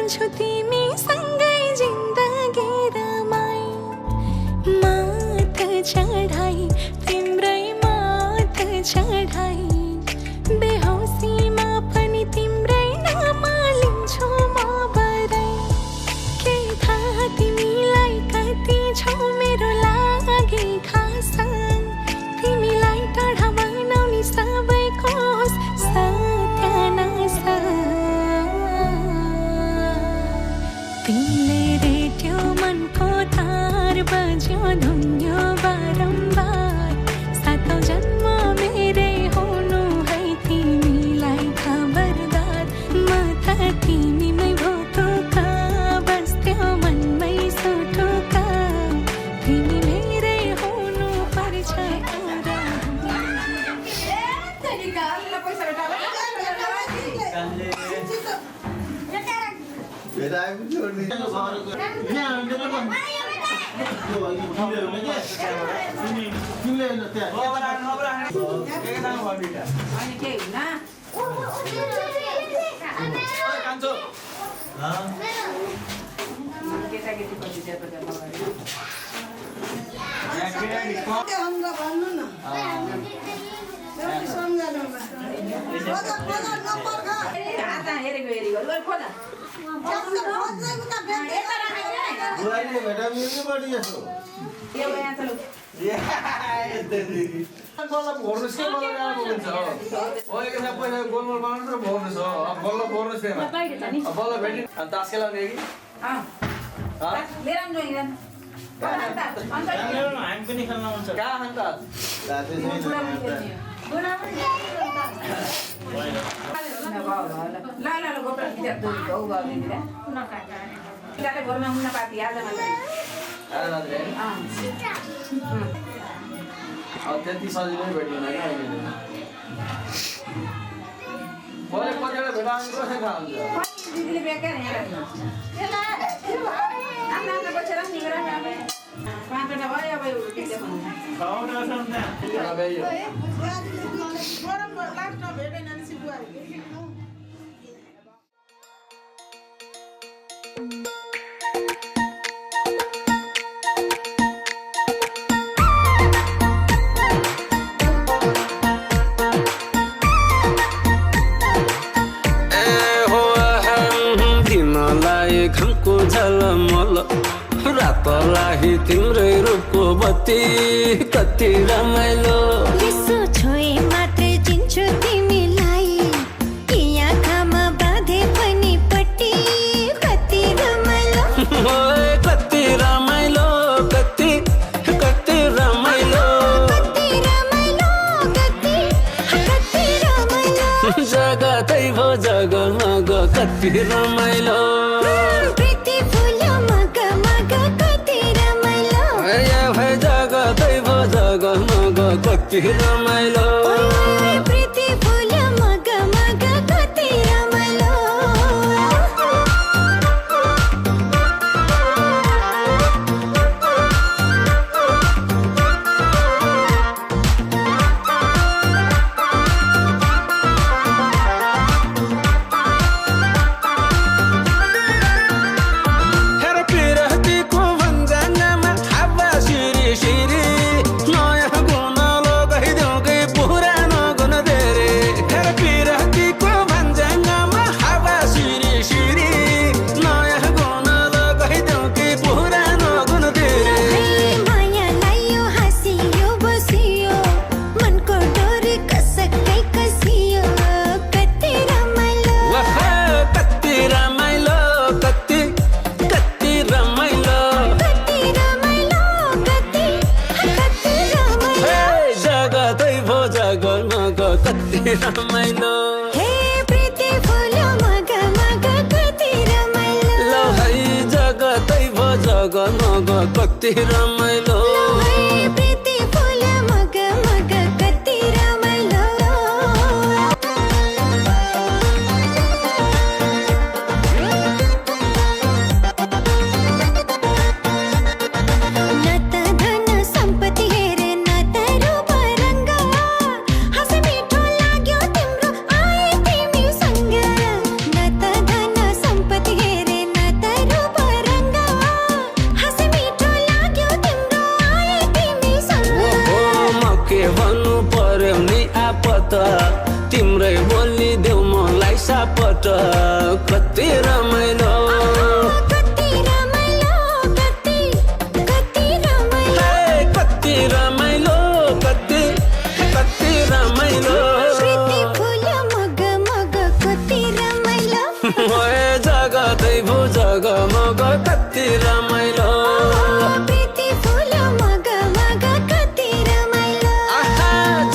जान्छु तिमीसँगै जिन्दगी रमाई मात चढाई तिम्रै मात चढाई बेहोसीमा पनि तिम्रै नाम लिन्छु म बधाई के थाहा तिमीलाई कति छौ मेरो लागि खास तिमीलाई टाढा बनाउने सबैको होस् सत्यानाश तिमीले रेट्यो मनको तार बज्यो धुन्यो बारम्बार सातौं जन्म मेरै हुनु है तिमीलाई खबरदार म त तिमीमै भोटुका बस्थ्यो मनमै सुटुका तिमी मेरै हुनु पर्छ त्यति सजिलै भेट्दैन क्या अहिले मैले कतिवटा भेटाउनु कसै थाहा हुन्छ घमको झलमल रातलाई तिम्रै रूपको बत्ती कति रमाइलो यसो छोए मात्रै चिन्छु तिमीलाई कि आँखामा बाँधे पनि पट्टी कति रमाइलो कति रमाइलो कति कति रमाइलो कति रमाइलो कति कति रमाइलो जगतै भो जगमग कति रमाइलो कति रमाइलो प्रीति फुल मग मग कति रमाइलो हेर पिरहतीको भन्जाङमा हावा सिरी सिरी रमाइलो हे प्रीति फुल मग मग कति रमाइलो ल है जगतै भो जगमग कति रमाइलो प्रीति फुल मग मग कति रमाइलो न त धन सम्पत्ति हेरे न त रूप रङ्ग हँस मिठो लाग्यो तिम्रो आए तिमीसँग न त धन सम्पत्ति हेरे त तिम्रै बोली देऊ मलाई सापट कति रमाइलो कति रमाइलो कति रमाइलो कति रमाइलो कति रमाइलो प्रीति फुल मग मग कति रमाइलो जगतै भो जगमग कति रमाइलो प्रीति फुल मग मग कति रमाइलो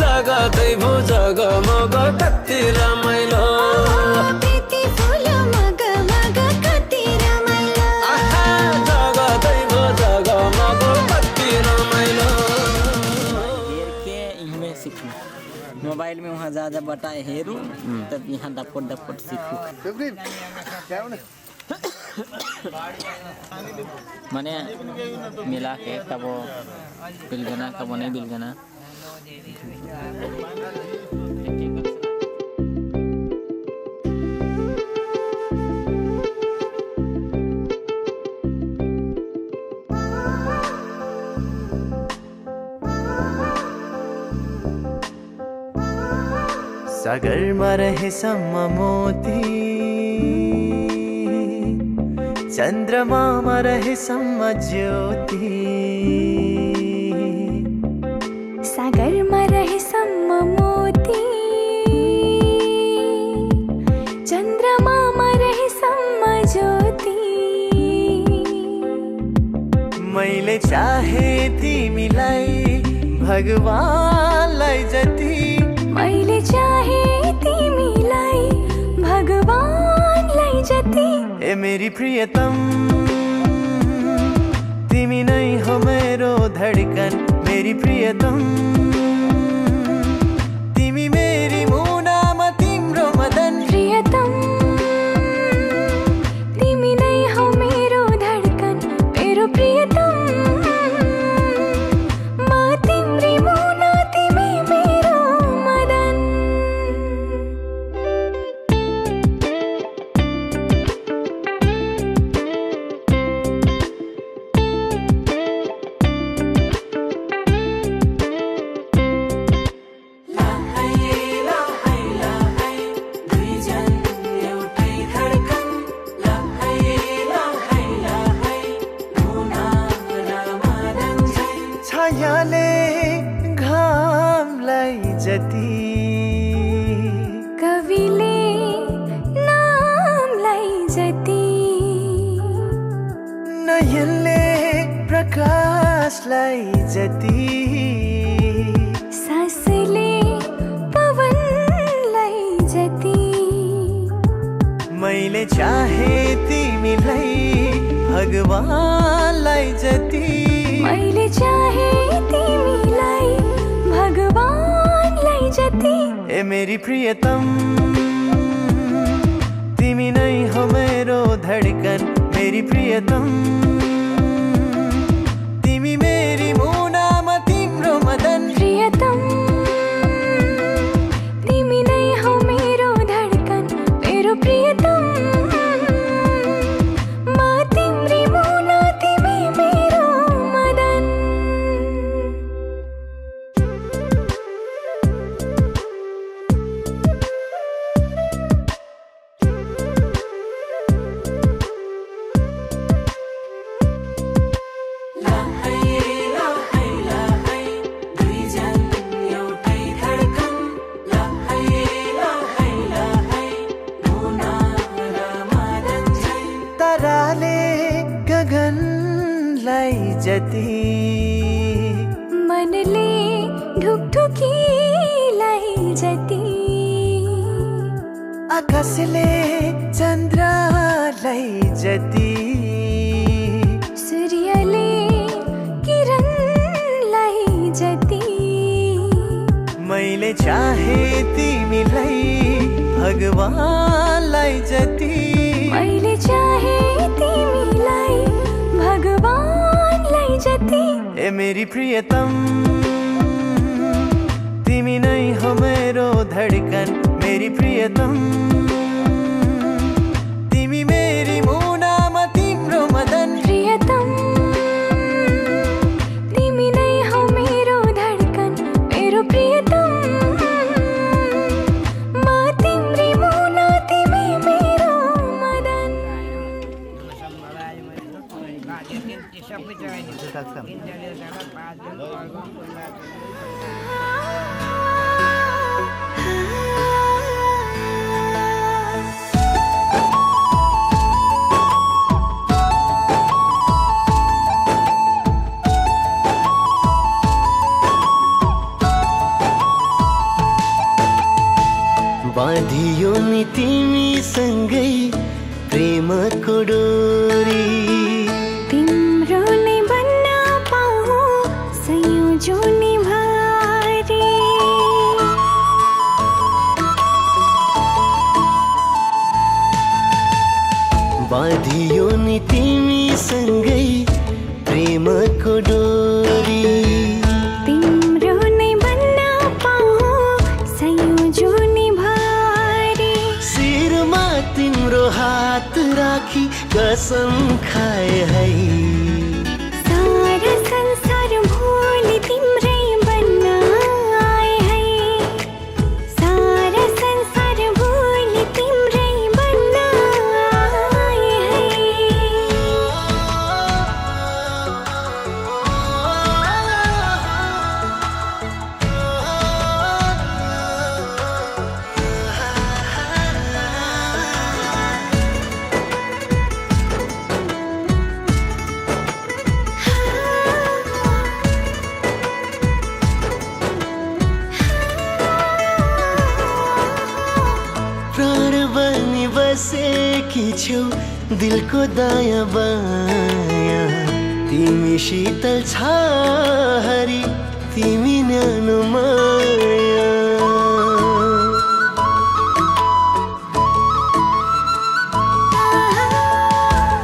जगतै भो जगमग कति रमाइलो प्रीति फुल मग मग कति रमाइलो जगतै भो जगमग कति रमाइलो के इनमें सीखूं मोबाइल में वहाँ जा बताए हेरू तब यहाँ डपट सीखूं माने मिला के कब बिलगना कब नहीं बिलगना सागरमा रहेसम्म मोती चन्द्रमामा रहेसम्म ज्योति सागरमा रहेसम्म मोती चन्द्रमामा रहेसम्म ज्योति मैले चाहे तिमीलाई भगवानलाई जति मैले चाहे तिमीलाई भगवानलाई जति ए मेरी प्रियतम तिमी नै हो मेरो धडकन मेरी प्रियतम तिमी मेरी मुनामा तिम्रो मदन प्रियतम तिमी नै हो मेरो धडकन मेरो प्रियतम म तिम्री मुना तिमी मेरो मदन छायाले घामलाई जति कविले नामलाई जति नयनले प्रकाशलाई जति सासले पवनलाई जति मैले चाहे तिमीलाई भगवानलाई जति मैले चाहे तिमीलाई भगवानलाई जति ए मेरी प्रियतम तिमी नै हो मेरो धडकन मेरी प्रियतम तिमी मेरी मुनामा तिम्रो मदन प्रियतम तिमी नै हो मेरो धडकन मेरो प्रियतम म तिम्री मुना तिमी मेरो मदन ताराले गगनलाई जति मनले ढुकढुकीलाई जति आकाशले चन्द्रलाई जति सूर्यले किरणलाई जति मैले चाहे तिमीलाई भगवानलाई जति मैले चाहे तिमीलाई भगवानलाई जति ए मेरी प्रियतम तिमी नै हो मेरो धडकन मेरी प्रियतम तिमी मेरी मुनामा तिम्रो मदन प्रियतम तिमी नै हो मेरो धडकन मेरो प्रियतम बाँधियो नि तिमीसँगै प्रेमको डोरी तिम्रो नै बन्न पाऊ संयोजो निभारे बाँधियो नि तिमीसँगै प्रेमको डोरी तिम्रो नै बन्न पाऊ संयोजो निभारे शिरमा तिम्रो हात राखी कसम खाए है सारा संसार भोलि तिम्रै बन्न आए है सारा संसार भोलि तिम्रै बन्न आए है प्राण बनी बसेकी छेउ दिलको दायाँ बायाँ तिमी शीतल छाहरी तिमी न्यानो माया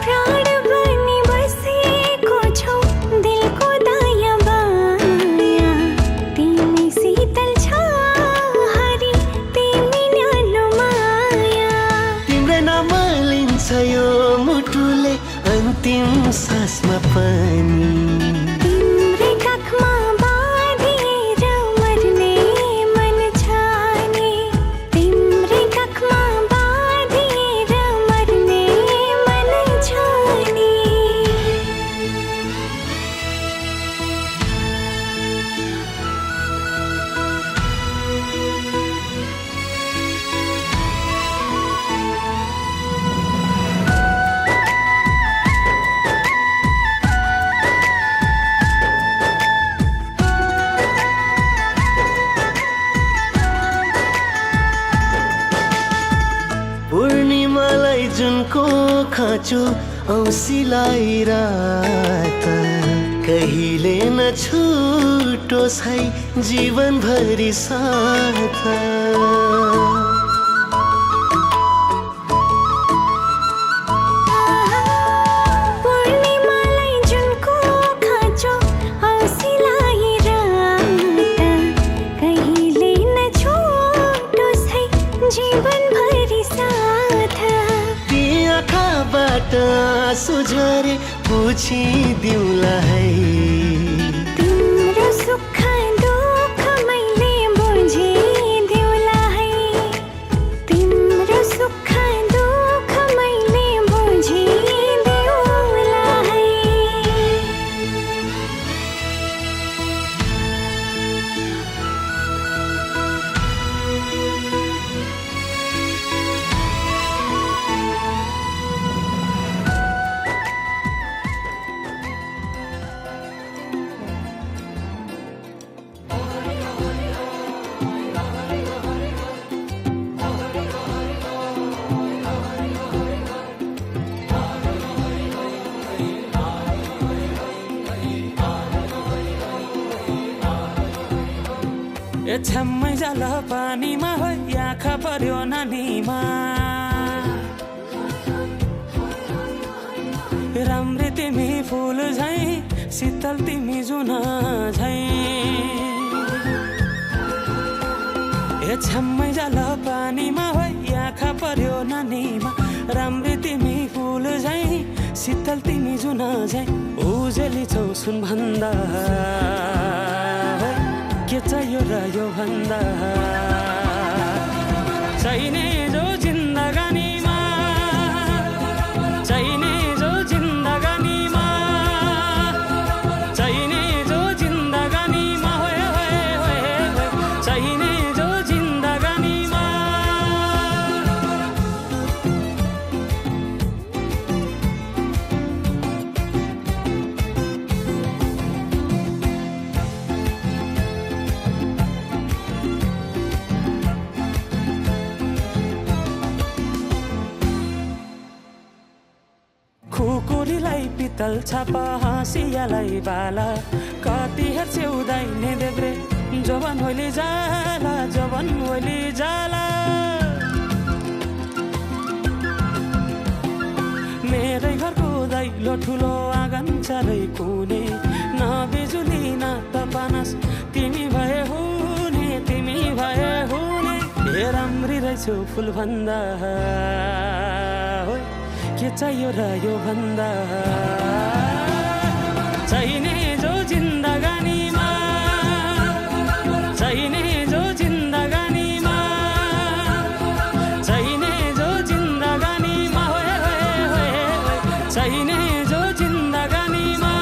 प्राण बनी बसेको छौ दिलको दायाँ बायाँ तिमी शीतल छाहरी तिमी न्यानो माया तिम्रो नाम लिन्छ यो मुटुले अन्तिम सासमा पनि तिम्रै काखमा बाँधिएर मर्ने मन छाने तिम्रै काखमा बाँधिएर मर्ने मन छाने पूर्णिमालाई जुनको खाँचो औँसीलाई रात कहिले न छुटोस् है जीवनभरि साथ पूर्णिमालाई जुनको खाँचो औँसीलाई रात कहिले न छुटोस् है जीवनभरि साथ ती आँखाबाट आँसु झरे पुछिदिउँला है तिम्रो सुख दुःख मैले बुझिदिउँला है तिम्रो सुख दुःख मैले बुझिदिउँला है छम्मै जाल पानीमा हो आँखा पर्यो नानीमा राम्री तिमी फुल झै शीतल तिमी जुन झै छम्मै जाल पानीमा हो आँखा पर्यो नानीमा राम्री तिमी फुल झै शीतल तिमी जुन झै उजेली छौ सुन भन्दा के चाहियो र यो भन्दा चाहिने जो जिन्दगानीमा चाहिने जो जिन्दगानीमा खुकुरीलाई पितल छापा हाँसियालाई बाला कति हेर्छौ दाइने देब्रे जवान होली जाला जवान होली जाला मेरै घरको दैलो ठुलो आँगन चारै कुने न बिजुली न त पानस तिमी भए हुने हे राम्री रहेछौ फुल भन्दा के चाहियो र यो भन्दा चाहिने जो जिन्दगानीमा चाहिने जो जिन्दगानीमा चाहिने जो जिन्दगानीमा चाहिने जो जिन्दगानीमा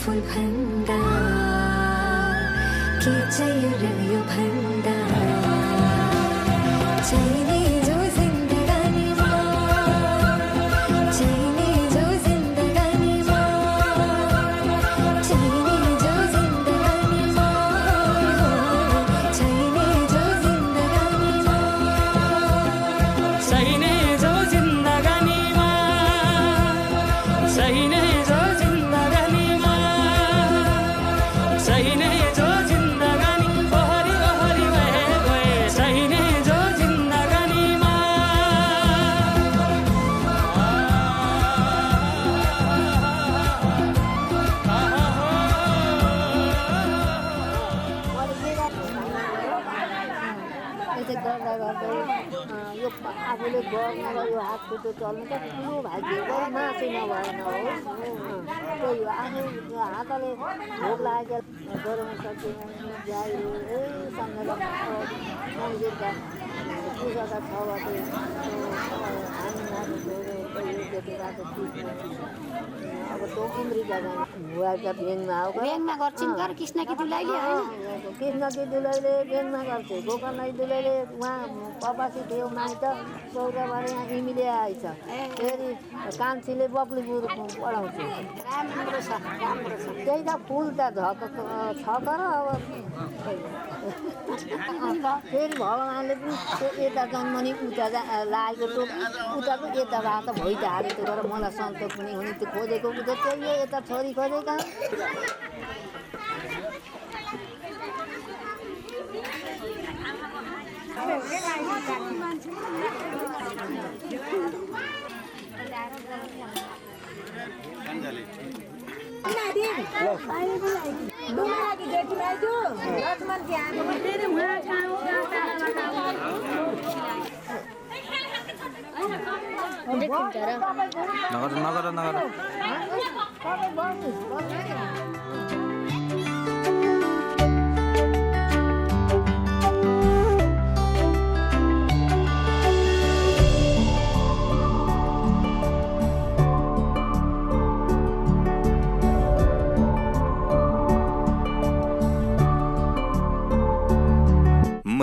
फुल भन्दा के चाहियो र यो भन्दा चाहिने जो जिन्दगानीमा चाहिने जो जिन्दगानीमा चाहिने जो जिन्दगानीमा चाहिने जो जिन्दगानीमा चाहिने जो जिन्दगानीमा चाहिने जो चाहिने जो जिन्दगानी ओहरी ओहरी गए चाहिने जो जिन्दगानीमा गर्दा गर्दै यो आफूले गर्न र यो हात खुट्टो चल्नु त ठुलो भाग्यको मासु नभएन हो त्यही हो आफू हातले भोक लागेको गराउन सकेन गाईहरू मन्दिरका पूजाका छ भने हामी मासु केटीबाट अब तो अमेरिका जाने भुवाका ब्याङ्कमा हो ब्याङ्कमा गर्छिन् गर कृष्णकी दुलाइले कृष्णकी दुलाइले ब्याङ्कमा गर्छ गोकर्णकी दुलाइले उहाँ कपासी थियो माइत चौराबाट यहाँ इमिले आएछ फेरि कान्छीले बक्लीपुर पढाउँछ राम्रो छ त्यही त फुल त छ तर अब फेरि भगवान्ले पनि यता जन्मनी उता लागेको उताको यता भए त भइहाल्यो त्यो गरेर मलाई सन्तोष पनि हुने त्यो खोजेको उता त्यही यता छोरी खोजेका नगर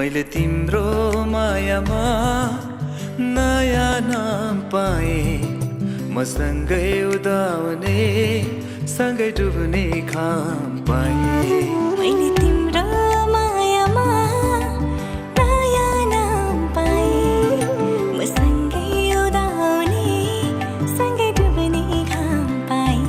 मैले तिम्रो मायामा नयाँ नाम पाएँ म सँगै उदाउने सँगै डुब्ने खाम पाएँ मैले तिम्रो मायामा नयाँ नाम पाएँ म सँगै उदाउने सँगै डुब्ने खाम पाएँ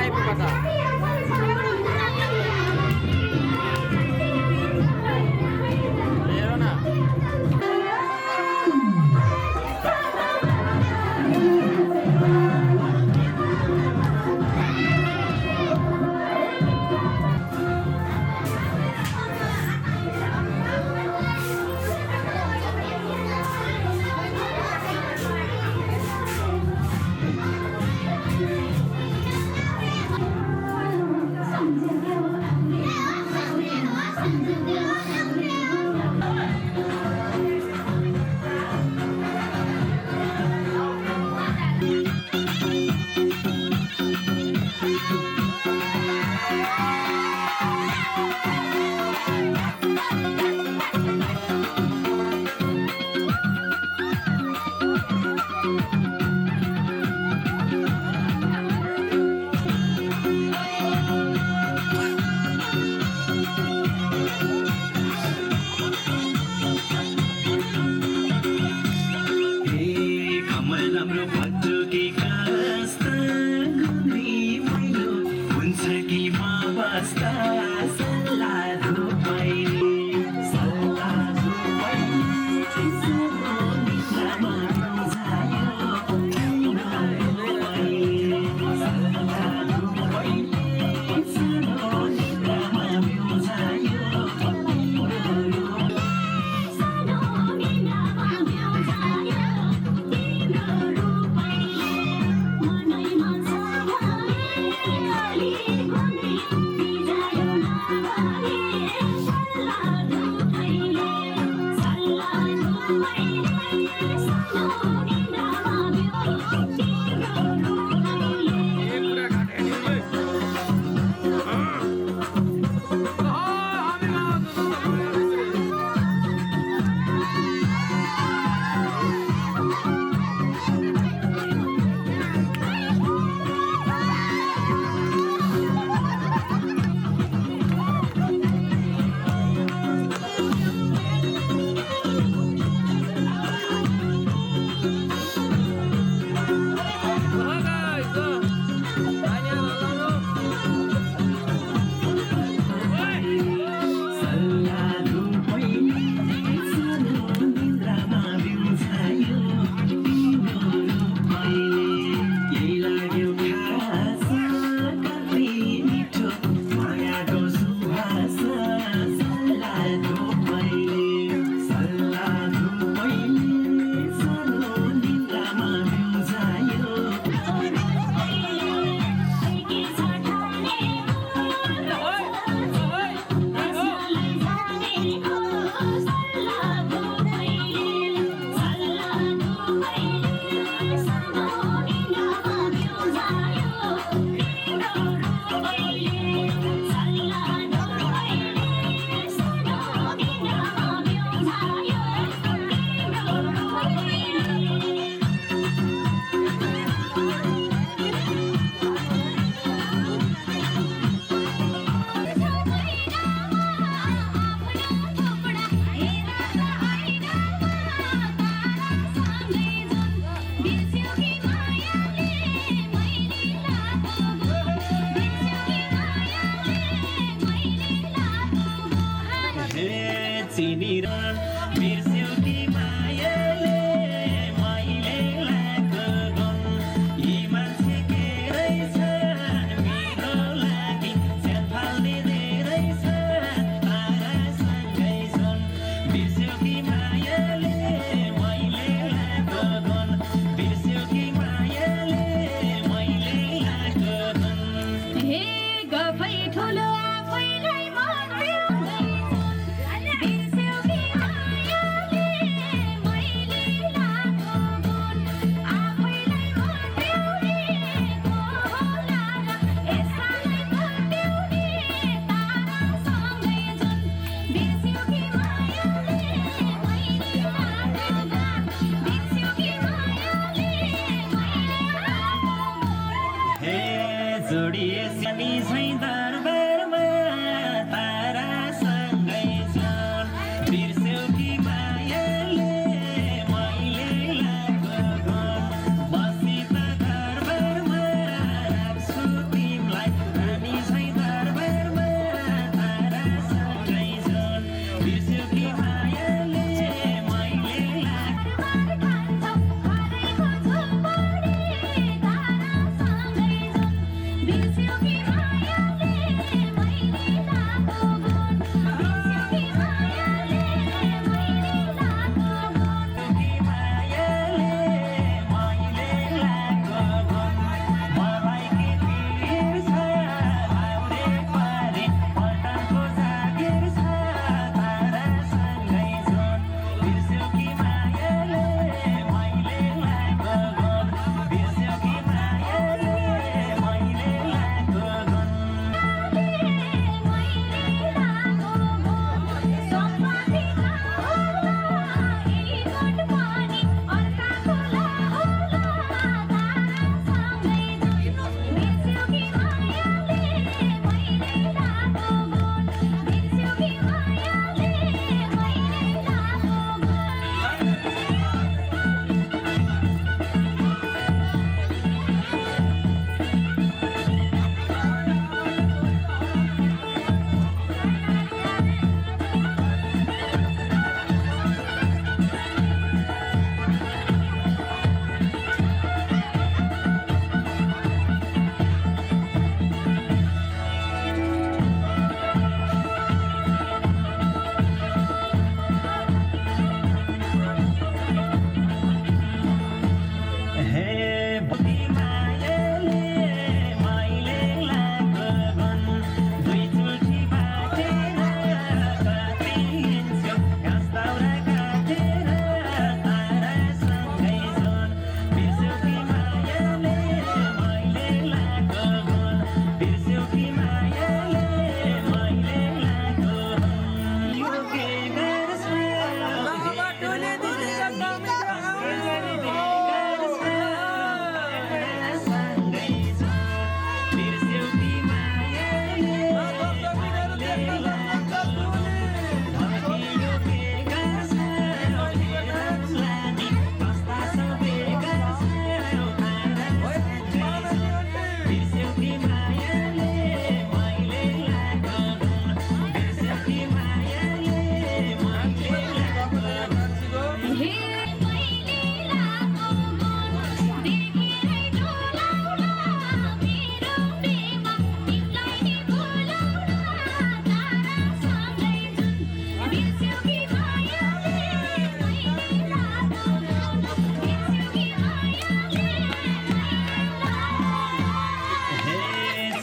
आइपुग्यो त हेर न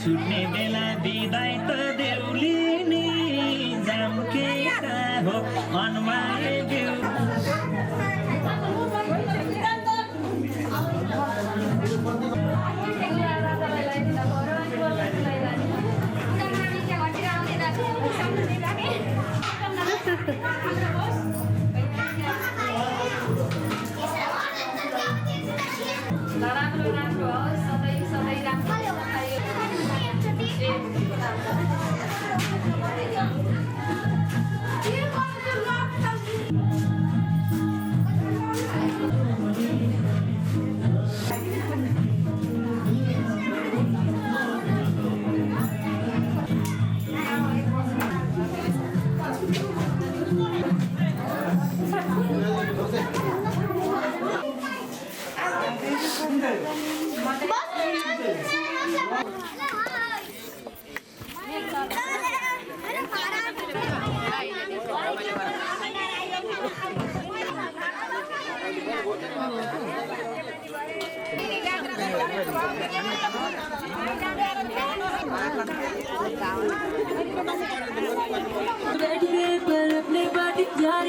छुट्ने बेला बिदाई त देउलिनी जामकेरा हो अनुमाले देउ पर अपने बाटी जा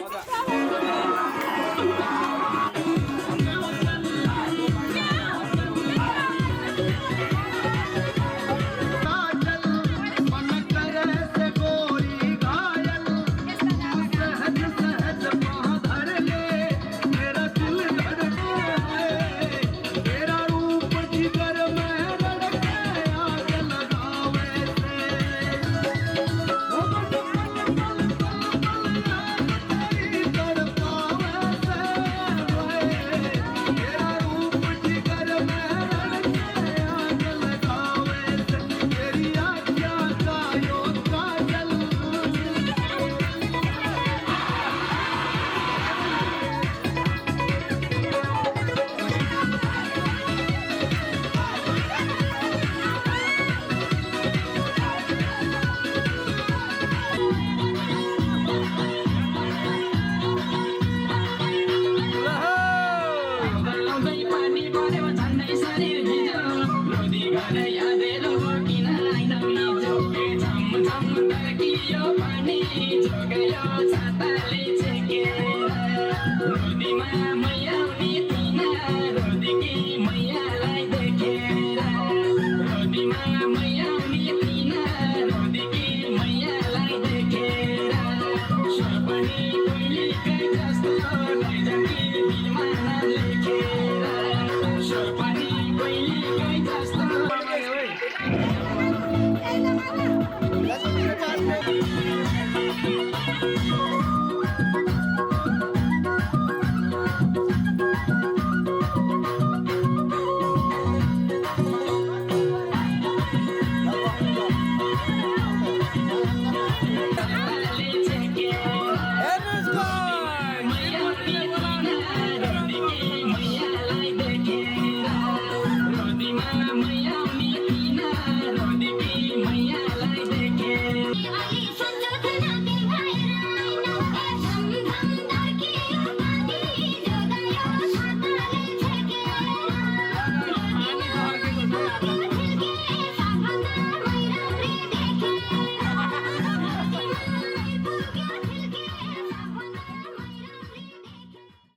Nodima